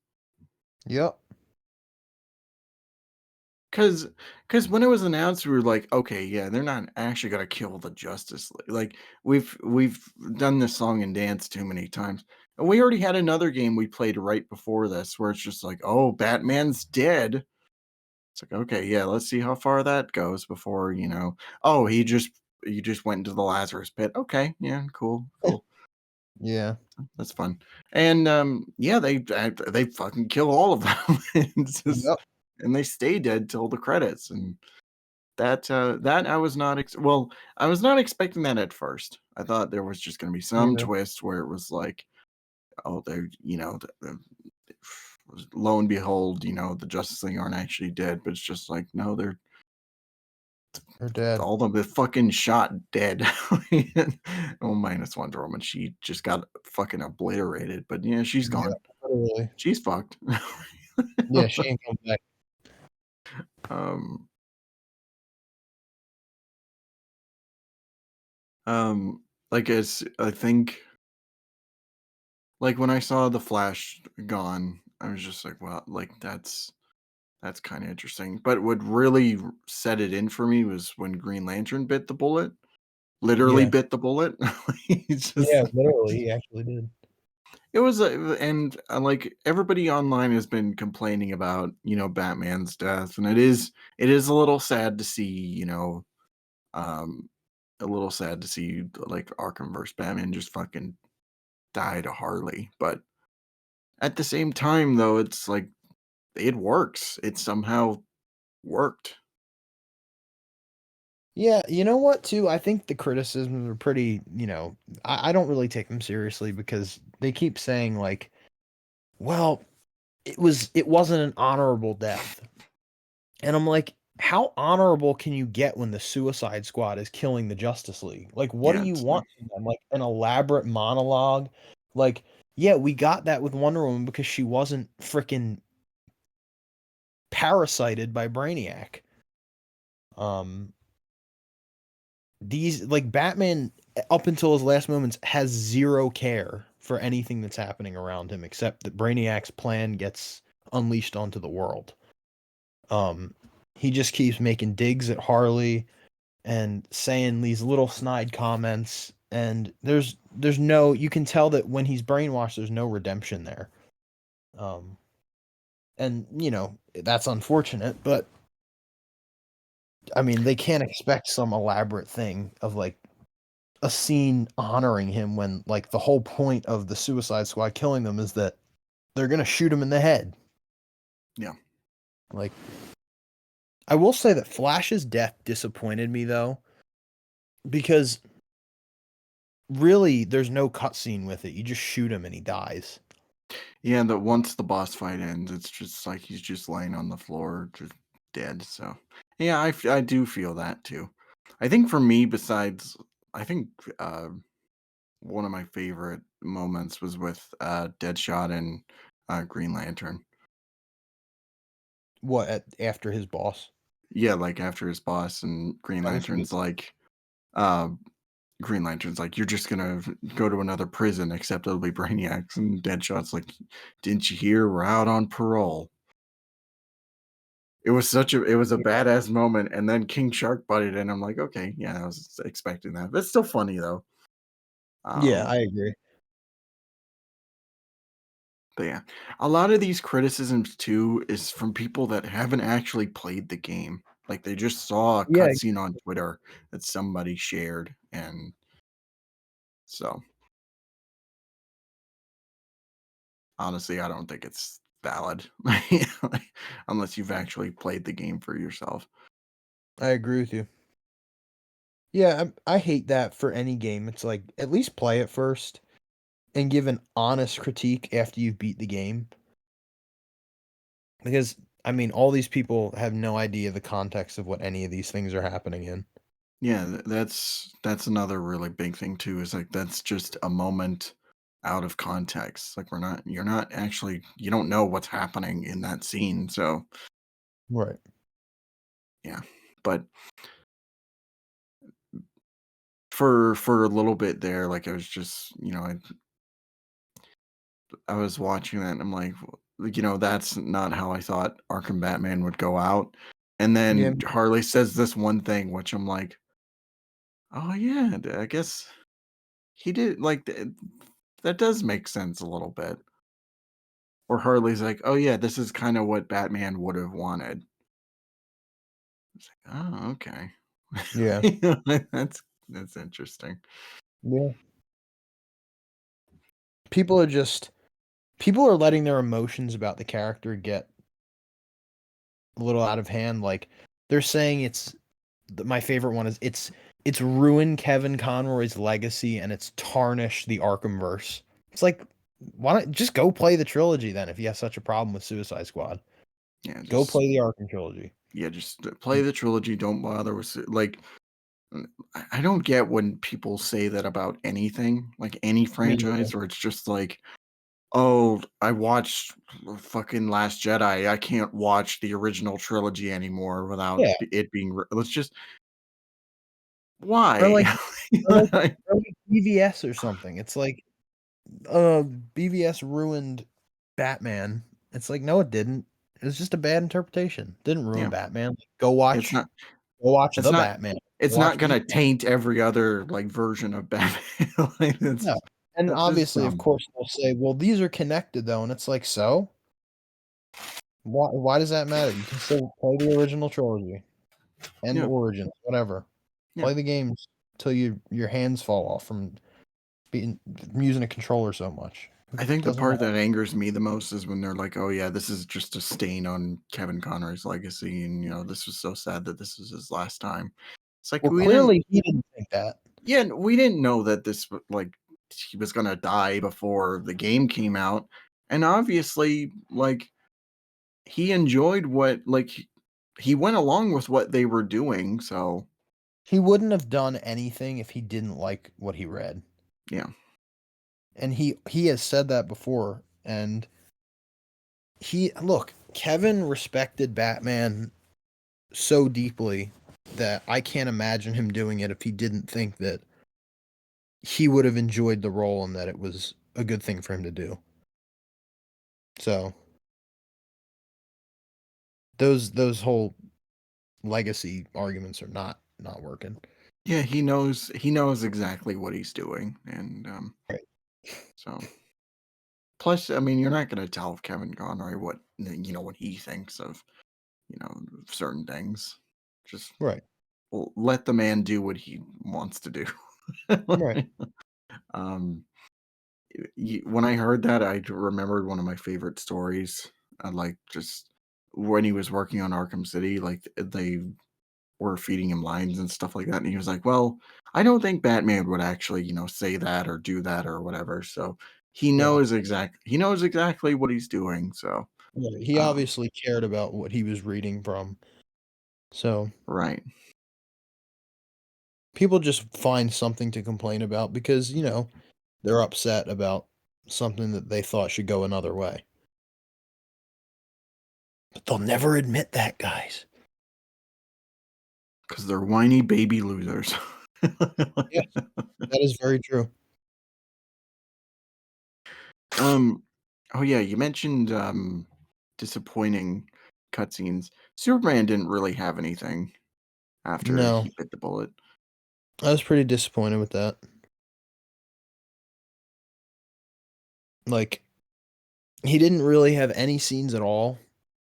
Yep. Cause when it was announced, we were like, okay, yeah, they're not actually gonna kill the Justice League. Like we've done this song and dance too many times. And we already had another game we played right before this where it's just like, oh, Batman's dead. It's like, okay, yeah, let's see how far that goes before, oh, he just went into the Lazarus pit. Okay, yeah, cool, cool. Yeah. That's fun. And yeah, they fucking kill all of them. It's just, Yep. and they stay dead till the credits. And that I was not I was not expecting that at first. I thought there was just gonna be some Neither. twist where it was like, oh, they're lo and behold, the Justice League aren't actually dead, but it's just like, no, they're They're dead. all of the fucking shot dead. Oh, minus Wonder Woman. She just got fucking obliterated, but yeah, she's Yeah, gone. literally. She's fucked. Yeah, she ain't coming back. um, like I think like when I saw the Flash gone, I was just like, well, like that's kind of interesting. But what really set it in for me was when Green Lantern bit the bullet. Literally Yeah. bit the bullet. He's just Yeah, literally, he actually did. it was and like everybody online has been complaining about, Batman's death, and it is a little sad to see, um a little sad to see like Arkhamverse Batman just fucking die to Harley. But at the same time though, it's like it works. It somehow worked. Yeah, you know what too? I think the criticisms are pretty, I don't really take them seriously because they keep saying like, well, it wasn't an honorable death. And I'm like, how honorable can you get when the Suicide Squad is killing the Justice League? Like, what do Yeah, you it's want from them? Like an elaborate monologue? Like, yeah, we got that with Wonder Woman because she wasn't freaking parasited by Brainiac. Um, these like Batman up until his last moments has zero care for anything that's happening around him except that Brainiac's plan gets unleashed onto the world. He just keeps making digs at Harley and saying these little snide comments, and there's no, you can tell that when he's brainwashed there's no redemption there. Um and that's unfortunate, but I mean, they can't expect some elaborate thing of like a scene honoring him when like the whole point of the Suicide Squad killing them is that they're gonna shoot him in the head. yeah. Like, I will say that Flash's death disappointed me though, because really there's no cutscene with it. You just shoot him and he dies. Yeah, that once the boss fight ends, it's just like he's just laying on the floor, just dead. So, yeah, I do feel that too. I think for me, besides, I think one of my favorite moments was with Deadshot and Green Lantern. What, after his boss? Yeah, like after his boss and That was good. Uh, Green Lantern's like, you're just gonna go to another prison, except it'll be Brainiacs, and Deadshot's like, didn't you hear? We're out on parole. It was a Yeah, badass moment, and then King Shark butted in. I'm like, okay, yeah, I was expecting that. That's still funny though. yeah, Um, I agree. but yeah, a lot of these criticisms too is from people that haven't actually played the game. Like they just saw a Yeah, cutscene on Twitter that somebody shared, and so honestly, I don't think it's valid unless you've actually played the game for yourself. I agree with you. Yeah, I hate that for any game. It's like, at least play it first and give an honest critique after you've beat the game. Because, I mean, all these people have no idea the context of what any of these things are happening in. Yeah, that's another really big thing too. Is like that's just a moment out of context. Like you're not actually, you don't know what's happening in that scene. So Right. yeah, but for a little bit there, like I was just, I was watching that and I'm like, that's not how I thought Arkham Batman would go out. And Yeah. then Harley says this one thing, which I'm like, oh yeah, I guess he did like that does make sense a little bit. Or Harley's like, oh yeah, this is kind of what Batman would have wanted. It's like, oh, okay. Yeah. That's interesting. Yeah. People are letting their emotions about the character get a little out of hand. Like they're saying my favorite one is it's ruined Kevin Conroy's legacy and it's tarnished the Arkhamverse. It's like, why not just go play the trilogy then if you have such a problem with Suicide Squad? Yeah, Go just play the Arkham trilogy. yeah, just play the trilogy. Don't bother with like. I don't get when people say that about anything, like any Me neither. franchise, or it's just like, oh, I watched fucking Last Jedi. I can't watch the original trilogy anymore without Yeah. it being. Let's just Or why? like or like, or like BVS or something. It's like BVS ruined Batman. It's like, no, it didn't. It was just a bad interpretation. Didn't ruin Yeah, Batman. it's not. Go watch It's the not. Batman. Go It's watch not gonna BVS. taint every other like version of Batman. Like, No. And that's just obviously, of dumb. course, they'll say, well, these are connected though, and it's like, so why does that matter? You can still play the original trilogy and Yeah, Origins, whatever. yeah. Play the games till your hands fall off from using a controller so much. I think the Doesn't part matter. that angers me the most is when they're like, "Oh yeah, this is just a stain on Kevin Conroy's legacy, and this was so sad that this was his last time." It's like Well, we didn't, clearly he didn't think that. yeah, we didn't know that like he was gonna die before the game came out, and obviously, like he enjoyed he went along with what they were doing, so He wouldn't have done anything if he didn't like what he read. yeah, And he has said that before. And Kevin respected Batman so deeply that I can't imagine him doing it if he didn't think that he would have enjoyed the role and that it was a good thing for him to do. So those whole legacy arguments are not working. yeah, he knows exactly what he's doing, and Right. so. Plus, I mean, you're not going to tell Kevin Conroy what what he thinks of certain things. Just Right. let the man do what he wants to do. Right. um, when I heard that, I remembered one of my favorite stories. Like just when he was working on Arkham City, like they were feeding him lines and stuff like that, and he was like, "Well, I don't think Batman would actually, say that or do that or whatever." So Yeah. he knows exactly what he's doing. So Yeah. He um, obviously cared about what he was reading from. So right. people just find something to complain about because, they're upset about something that they thought should go another way. But they'll never admit that, guys. Because they're whiny baby losers. Yeah, that is very true. um, oh yeah, you mentioned disappointing cutscenes. Superman didn't really have anything after No, he bit the bullet. I was pretty disappointed with that. Like, he didn't really have any scenes at all,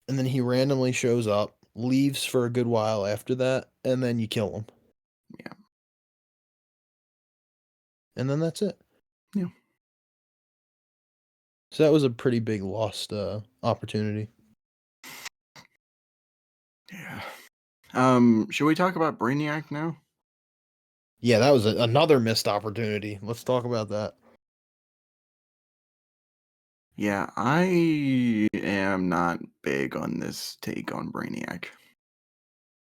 and then he randomly shows up, leaves for a good while after that, and then you kill him. Yeah. And then that's it. Yeah. So that was a pretty big lost opportunity. Yeah. Should we talk about Brainiac now? Yeah, that was another missed opportunity. Let's talk about that. Yeah, I am not big on this take on Brainiac.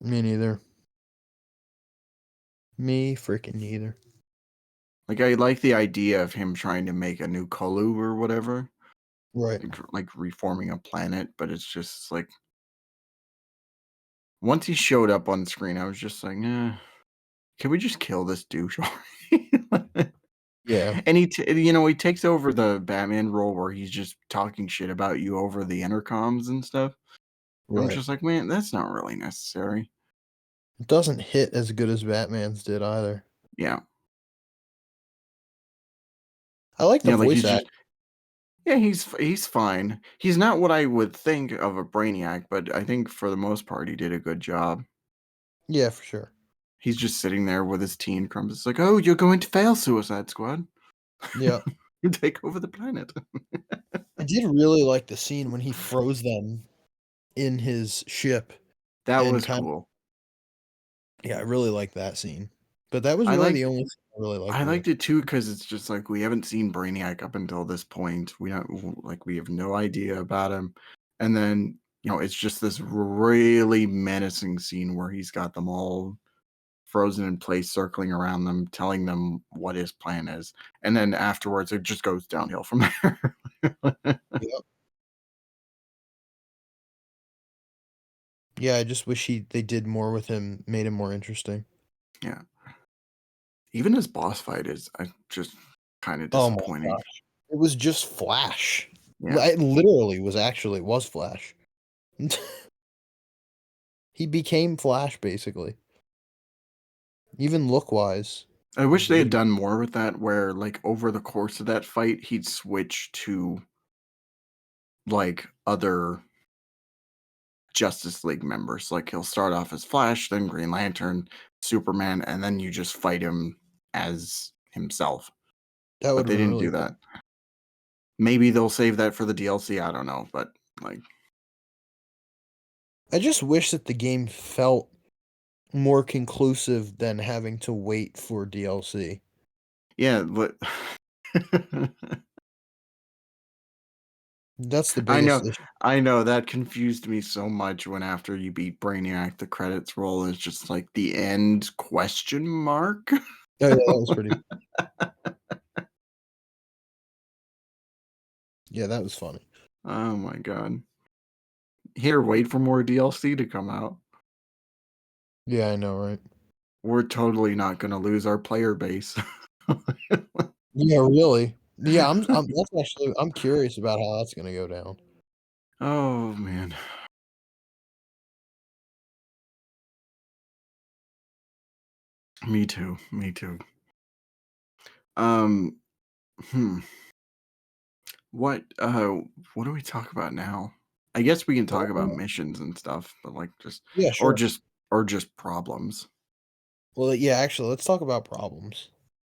Me neither. Me freaking neither. Like, I like the idea of him trying to make a new Colu or whatever, Right. like reforming a planet, but it's just like once he showed up on screen, I was just like, can we just kill this douche already? Yeah. And he takes over the Batman role where he's just talking shit about you over the intercoms and stuff. I'm Right. just like, man, that's not really necessary. It doesn't hit as good as Batman's did either. Yeah. I like the Yeah, like voice he's act. just yeah, he's fine. He's not what I would think of a Brainiac, but I think for the most part he did a good job. Yeah, for sure. He's just sitting there with his tea and crumbs. It's like, oh, you're going to fail, Suicide Squad. Yeah. You take over the planet. I did really like the scene when he froze them in his ship. That And was cool. Yeah, I really like that scene. But that was I really liked the only thing I really liked. I liked it too because it's just like we haven't seen Brainiac up until this point. We have no idea about him, and then it's just this really menacing scene where he's got them all frozen in place, circling around them, telling them what his plan is, and then afterwards it just goes downhill from there. Yep. Yeah, I just wish they did more with him, made him more interesting. Yeah, even his boss fight is just kind of Oh my disappointing. gosh. It was just Flash. Yeah. It literally was Flash. He became Flash, basically. Even look-wise. I wish they had done more with that, where like over the course of that fight, he'd switch to like other Justice League members. Like he'll start off as Flash, then Green Lantern, Superman, and then you just fight him as himself. That But would they didn't do that. Maybe they'll save that for the DLC. I don't know, but like, I just wish that the game felt more conclusive than having to wait for DLC. yeah, but That's the biggest issue. I know that confused me so much when after you beat Brainiac, the credits roll is just like the end question mark. Oh yeah, that was pretty. Yeah, that was funny. Oh my god. Here, wait for more DLC to come out. Yeah, I know, right? We're totally not going to lose our player base. Yeah, really. Yeah, I'm curious about how that's gonna go down. Oh man. Me too. Me too. Hmm. What do we talk about now? I guess we can talk about missions and stuff, but like Yeah, or sure. just problems. Well, yeah, actually, let's talk about problems.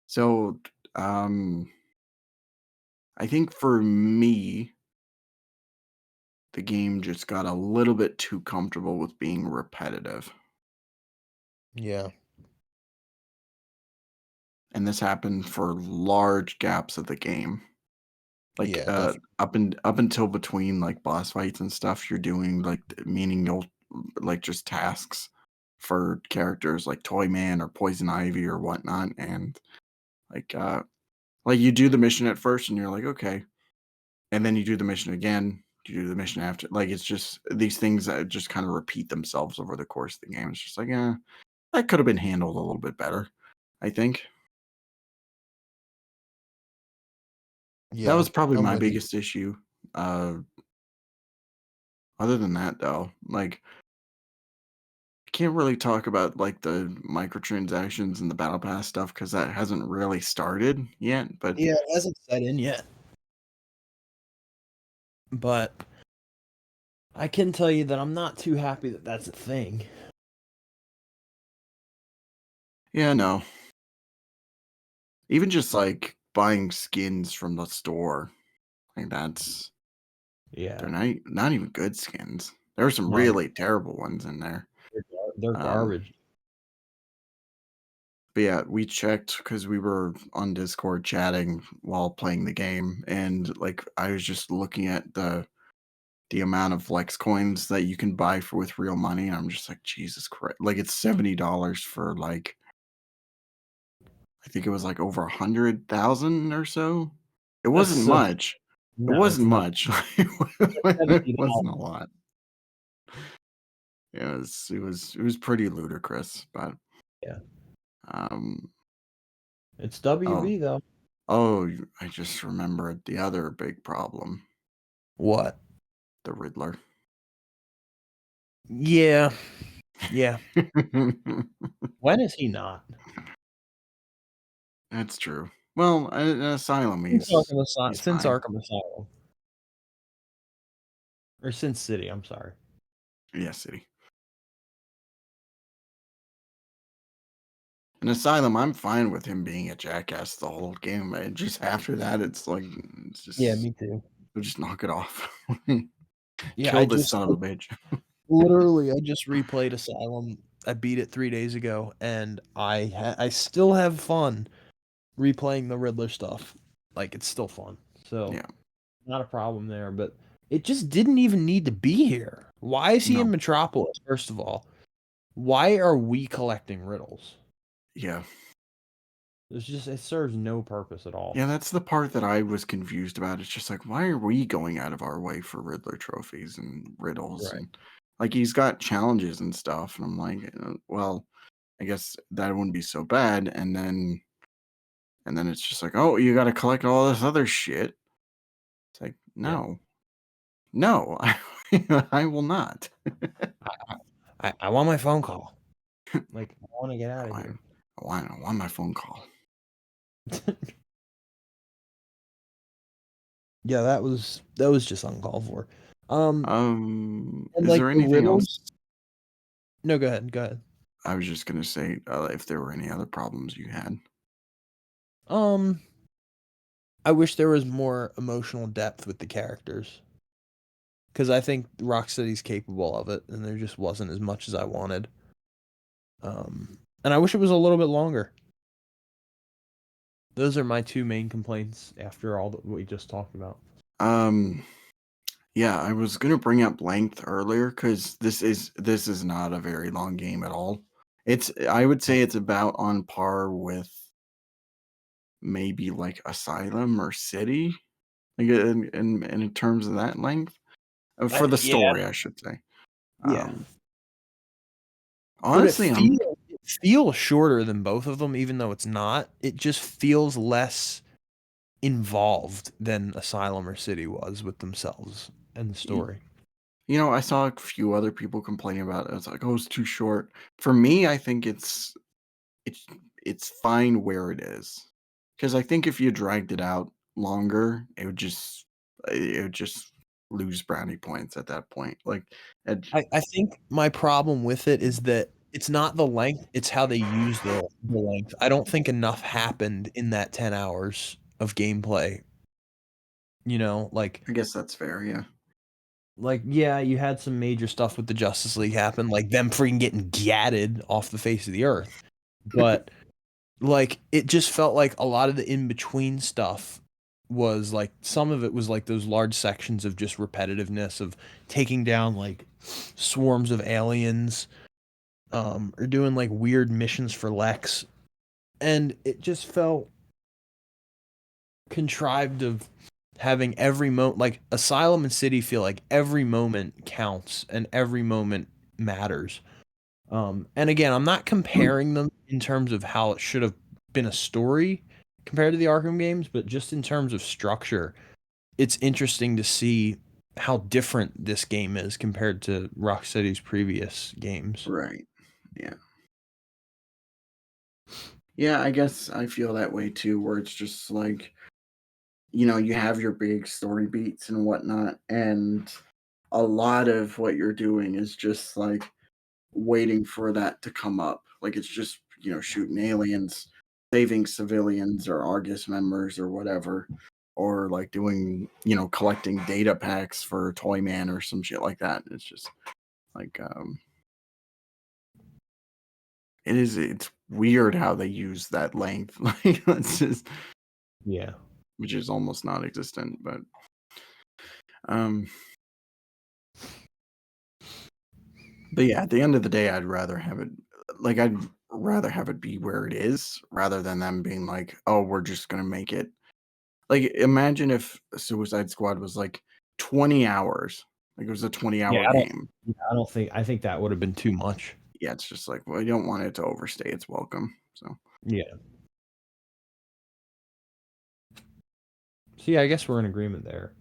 So, I think for me, the game just got a little bit too comfortable with being repetitive. Yeah. And this happened for large gaps of the game. Like, Yeah, definitely. up until between, like, boss fights and stuff, you're doing, like, menial, like, just tasks for characters like Toyman or Poison Ivy or whatnot, and, like, you do the mission at first and you're like, "Okay." And then you do the mission again, you do the mission after like, it's just these things that just kinda repeat themselves over the course of the game. It's just like, that could have been handled a little bit better, I think. That Yeah, was probably I'm my with you. biggest issue. Uh, Other than that, though, like, I can't really talk about, like, the microtransactions and the battle pass stuff because that hasn't really started yet, but Yeah, it hasn't set in yet. But I can tell you that I'm not too happy that that's a thing. yeah, no. Even just, like, buying skins from the store, like, that's Yeah. they're not even good skins. There are some No. really terrible ones in there. They're garbage. But yeah, we checked because we were on Discord chatting while playing the game, and like I was just looking at the amount of Lex coins that you can buy for with real money, and I'm just like, Jesus Christ! Like it's $70 for like I think it was like over 100,000 or so. It That's wasn't so much. It no, it's wasn't not. much. It's It wasn't a $70. lot. It was pretty ludicrous, but Yeah. um It's oh WB though. I just remembered the other big problem, What? the Riddler. Yeah. Yeah. When is he not? That's true. Well, in Asylum, Since he's Since fine. Arkham Asylum. Or Sin City, I'm sorry. Yeah, City. In Asylum, I'm fine with him being a jackass the whole game. Just after that, it's like Yeah, me too. just knock it off. Yeah, Kill this son of a bitch. literally I just replayed Asylum. I beat it 3 days ago, and I still have fun replaying the Riddler stuff. Like, it's still fun. So, Yeah. not a problem there, but it just didn't even need to be here. Why is he in No. Metropolis, first of all? Why are we collecting riddles? Yeah. It serves no purpose at all. Yeah, that's the part that I was confused about. It's just like, why are we going out of our way for Riddler trophies and riddles? Right. And like, he's got challenges and stuff. And I'm like, well, I guess that wouldn't be so bad. And then it's just like, oh, you got to collect all this other shit. It's like, no, I will not. I want my phone call. Like, I want to get out of here. I want my phone call. Yeah, that was just uncalled for. Is like, there the anything riddles else? No, go ahead, go ahead. I was just gonna say, if there were any other problems you had. I wish there was more emotional depth with the characters. Because I think Rocksteady's capable of it, and there just wasn't as much as I wanted. And I wish it was a little bit longer. Those are my two main complaints after all that we just talked about. Yeah, I was gonna bring up length earlier because this is not a very long game at all. I would say it's about on par with maybe like Asylum or City, like in terms of that length for the story, I should say. Yeah. Honestly, it feels shorter than both of them, even though it's not. It just feels less involved than Asylum or City was with themselves and the story. I saw a few other people complaining about it. It's like, oh, it's too short. For me, I think it's fine where it is. Because I think if you dragged it out longer, it would just lose brownie points at that point. Like, I think my problem with it is that it's not the length, it's how they use the length. I don't think enough happened in that 10 hours of gameplay. Like, I guess that's fair, yeah. Like, yeah, you had some major stuff with the Justice League happen, like them freaking getting gatted off the face of the earth. But like, it just felt like a lot of the in-between stuff was like, some of it was like those large sections of just repetitiveness of taking down like swarms of aliens, or doing like weird missions for Lex. And it just felt contrived of having every moment, like Asylum and City feel like every moment counts and every moment matters. And again, I'm not comparing them in terms of how it should have been a story compared to the Arkham games, but just in terms of structure, it's interesting to see how different this game is compared to Rocksteady's previous games. Right. Yeah. Yeah, I guess I feel that way too, where it's just like, you have your big story beats and whatnot, and a lot of what you're doing is just like waiting for that to come up. Like, it's just, shooting aliens, saving civilians or Argus members or whatever, or like doing, collecting data packs for Toyman or some shit like that. It's just like, it's weird how they use that length. Like, it's just, Yeah. which is almost non-existent, but yeah, at the end of the day, I'd rather have it, like, I'd rather have it be where it is rather than them being like, oh, we're just gonna make it. Like, imagine if Suicide Squad was like 20 hours. Like it was a 20-hour game. I think that would have been too much. Yeah, it's just like, well, you don't want it to overstay its welcome. So yeah. So yeah, I guess we're in agreement there.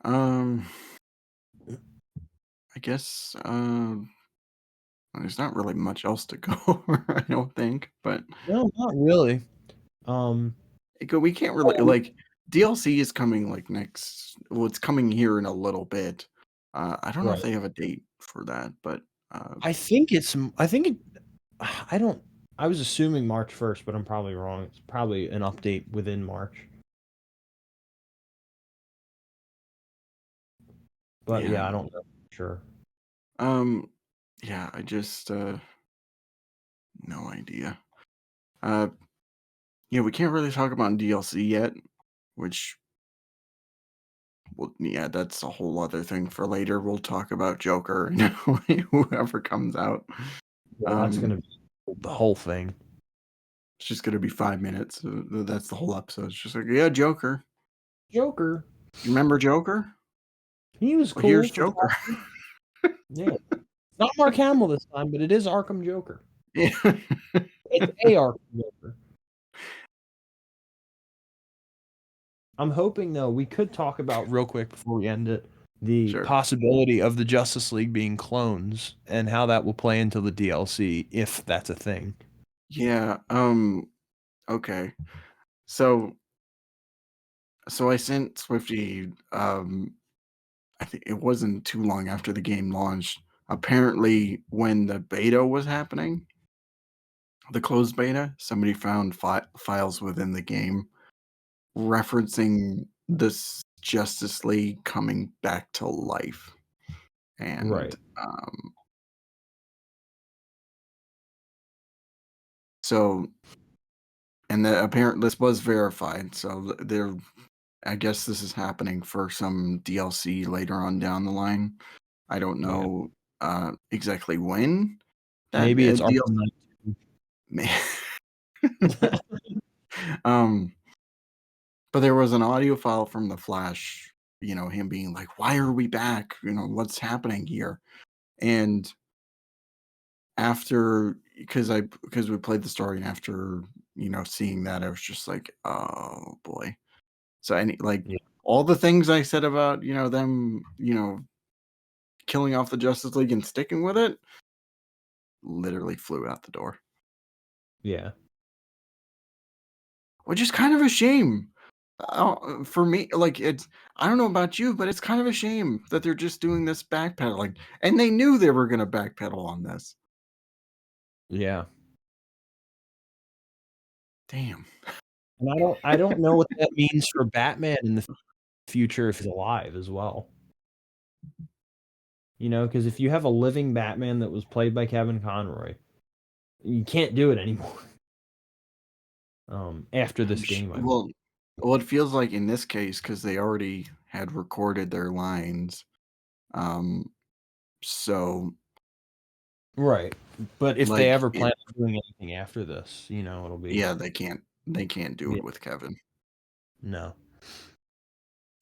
I guess there's not really much else to go over, I don't think, but no, not really. We can't really like DLC is coming like next. Well, it's coming here in a little bit. I don't know if they have a date for that, but I think it's. I think it. I don't. I was assuming March 1st, but I'm probably wrong. It's probably an update within March. But yeah, I don't know. Sure. Yeah, I just no idea. Yeah, we can't really talk about DLC yet, which well, yeah, that's a whole other thing for later. We'll talk about Joker and whoever comes out. Well, that's gonna be the whole thing. It's just gonna be 5 minutes. That's the whole episode. It's just like, yeah, Joker. Joker. You remember Joker? He was cool. Well, here's Joker. Yeah. Not Mark Hamill this time, but it is Arkham Joker. Yeah. It's a Arkham Joker. I'm hoping, though, we could talk about real quick before we end it, the possibility of the Justice League being clones and how that will play into the DLC, if that's a thing. Yeah. Okay. So I sent Swifty. I think it wasn't too long after the game launched. Apparently, when the beta was happening, the closed beta, somebody found files within the game referencing this Justice League coming back to life, and so, and apparently this was verified. So I guess this is happening for some DLC later on down the line. I don't know exactly when. Maybe it's Arkham Knight. But there was an audio file from the Flash, him being like, "Why are we back? What's happening here?" And after, because we played the story, and after seeing that, I was just like, "Oh boy." So all the things I said about them killing off the Justice League and sticking with it literally flew out the door. Yeah. Which is kind of a shame. For me, like I don't know about you, but it's kind of a shame that they're just doing this backpedaling, and they knew they were going to backpedal on this. Yeah. Damn. And I don't know what that means for Batman in the future if he's alive as well. Because if you have a living Batman that was played by Kevin Conroy, you can't do it anymore. After this game, well, it feels like in this case, because they already had recorded their lines, so right. But if they ever plan on doing anything after this, it'll be they can't do it with Kevin. No.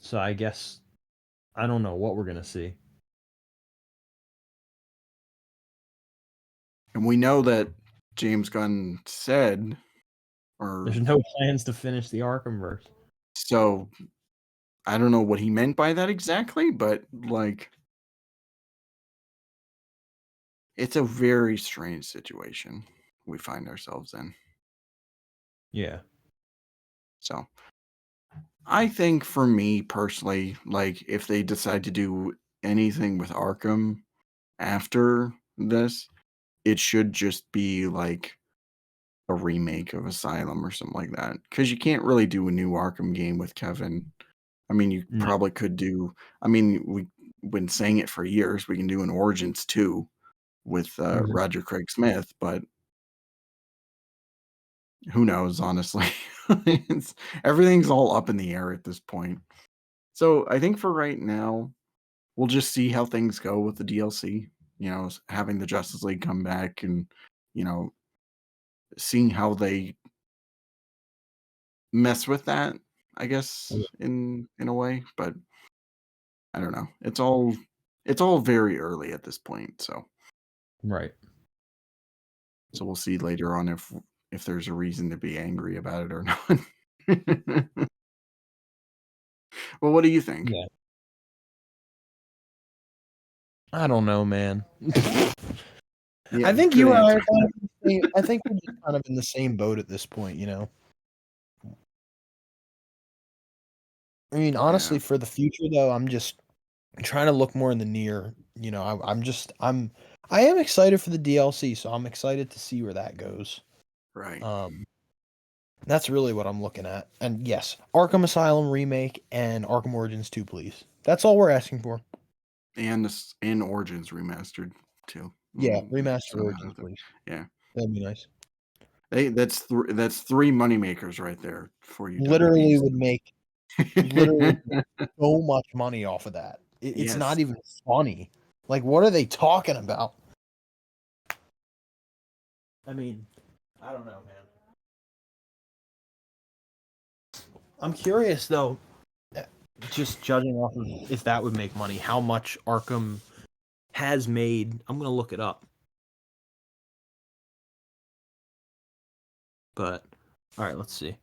So I guess I don't know what we're gonna see. And we know that James Gunn said, there's no plans to finish the Arkhamverse. So I don't know what he meant by that exactly, but it's a very strange situation we find ourselves in. Yeah. So I think for me personally, if they decide to do anything with Arkham after this, it should just be like a remake of Asylum or something like that. Because you can't really do a new Arkham game with Kevin. I mean, you probably could do. I mean, we've been saying it for years. We can do an Origins 2 with Roger Craig Smith, but who knows? Honestly, everything's all up in the air at this point. So I think for right now, we'll just see how things go with the DLC. having the Justice League come back and, seeing how they mess with that, I guess, in a way. But I don't know. It's all very early at this point, so Right. we'll see later on if there's a reason to be angry about it or not. Well, what do you think? Yeah. I don't know, man. Yeah, I think good you and I answer. are kind of in the same, I think we're just kind of in the same boat at this point, I mean, honestly, Yeah, for the future though, I'm just trying to look more in the near. I am excited for the DLC, so I'm excited to see where that goes. right. That's really what I'm looking at. And yes, Arkham Asylum remake and Arkham Origins 2, please. That's all we're asking for. And Origins remastered too. Yeah, remastered Somehow. Origins, please. Yeah. That'd be nice. That's three moneymakers right there for you. Literally WBs. would make literally so much money off of that. It's Yes. not even funny. Like, what are they talking about? I mean, I don't know, man. I'm curious though, just judging off of if that would make money, how much Arkham has made. I'm gonna look it up. But all right, let's see.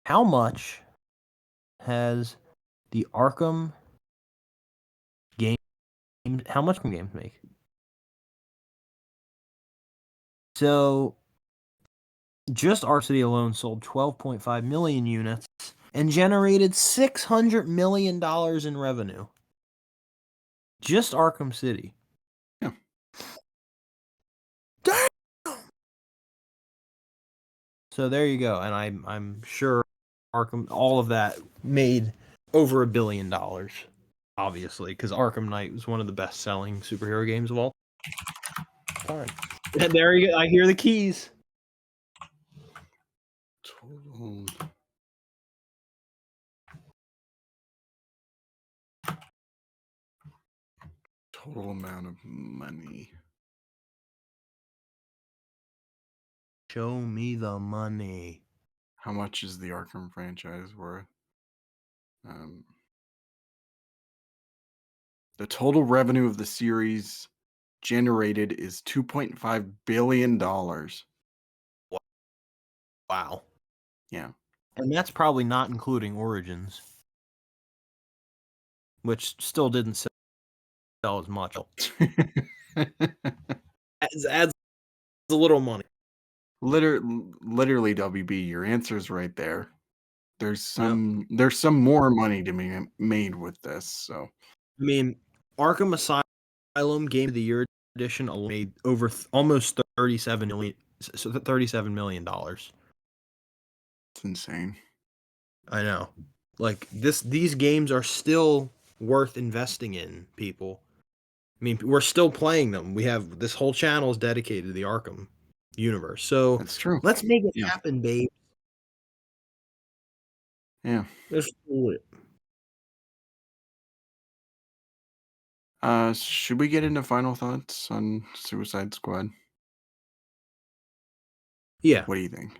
How much has the Arkham game? How much can games make? So, just Arkham City alone sold 12.5 million units and generated $600 million in revenue. Just Arkham City. Yeah. Damn! So there you go, and I'm sure Arkham, all of that made over $1 billion, obviously, because Arkham Knight was one of the best-selling superhero games of all time. And there you go. I hear the keys. Total amount of money. Show me the money. How much is the Arkham franchise worth? The total revenue of the series generated is $2.5 billion. Wow. Yeah. And that's probably not including Origins, which still didn't sell as much. adds a little money. Literally, WB, your answer is right there. There's some more money to be made with this. So, I mean, Arkham Asylum Game of the Year edition made over almost $37 million. It's insane. I know. Like these games are still worth investing in, people. I mean, we're still playing them. We have this whole channel is dedicated to the Arkham universe. So That's true. let's make it happen, babe. Yeah. Let's do it. Should we get into final thoughts on Suicide Squad? Yeah. What do you think?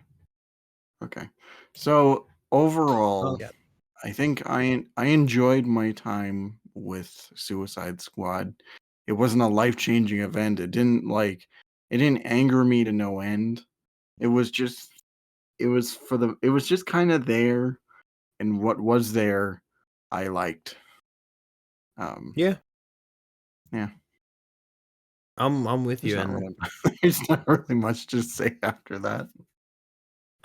Okay. So overall, I think I enjoyed my time with Suicide Squad. It wasn't a life-changing event. It didn't anger me to no end. It was just kind of there, and what was there I liked. Yeah. Yeah. I'm with you. There's not really much to say after that.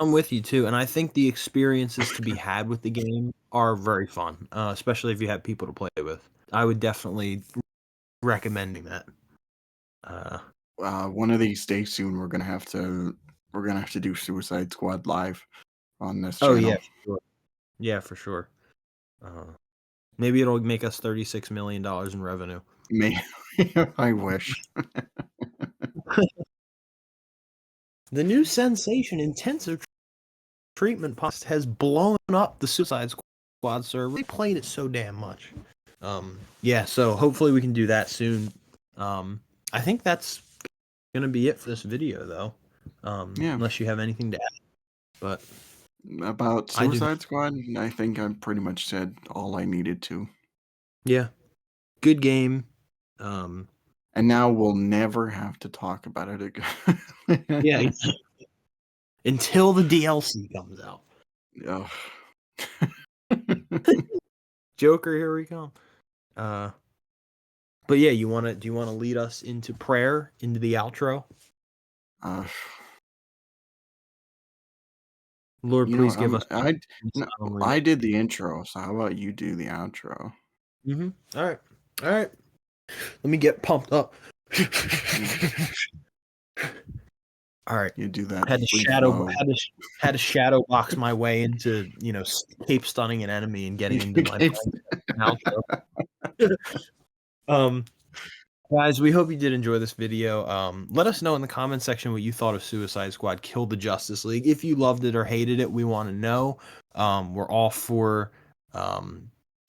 I'm with you too, and I think the experiences to be had with the game are very fun, especially if you have people to play with. I would definitely recommending that. One of these days soon, we're gonna have to do Suicide Squad live on this channel. Oh yeah, for sure. Yeah, for sure. Maybe it'll make us $36 million in revenue. I wish. The new sensation, intensive treatment podcast, has blown up the Suicide Squad server. We played it so damn much. Yeah, so hopefully we can do that soon. I think that's gonna be it for this video, though. Yeah. Unless you have anything to add. But about Suicide Squad, I think I pretty much said all I needed to. Yeah, good game. And now we'll never have to talk about it again. Yeah, until the DLC comes out. Ugh. Joker, here we come. But yeah, do you want to lead us into prayer, into the outro? Lord, please give us. I did the intro, so how about you do the outro? All right. Let me get pumped up. All right. You do that. Had to shadow box my way into cape stunning an enemy and getting into my outro. Guys, we hope you did enjoy this video. Let us know in the comment section what you thought of Suicide Squad Kill the Justice League. If you loved it or hated it, we want to know. We're all for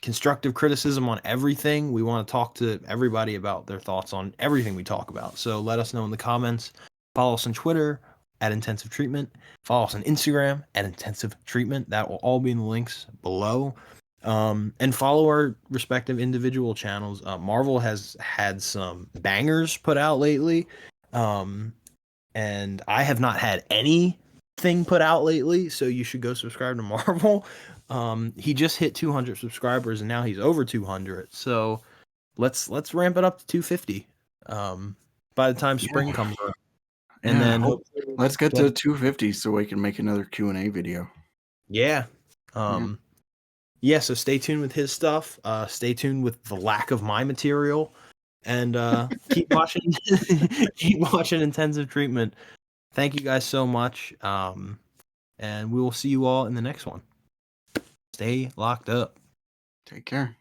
constructive criticism on everything. We want to talk to everybody about their thoughts on everything we talk about. So let us know in the comments. Follow us on Twitter at Intensive Treatment. Follow us on Instagram at Intensive Treatment. That will all be in the links below. And follow our respective individual channels. Marvel has had some bangers put out lately. And I have not had anything put out lately, so you should go subscribe to Marvel. He just hit 200 subscribers and now he's over 200. So let's ramp it up to 250. By the time spring comes around. And then let's get to 250 so we can make another Q&A video. Yeah. Yeah, so stay tuned with his stuff. Stay tuned with the lack of my material, and keep watching. Keep watching Intensive Treatment. Thank you guys so much, and we will see you all in the next one. Stay locked up. Take care.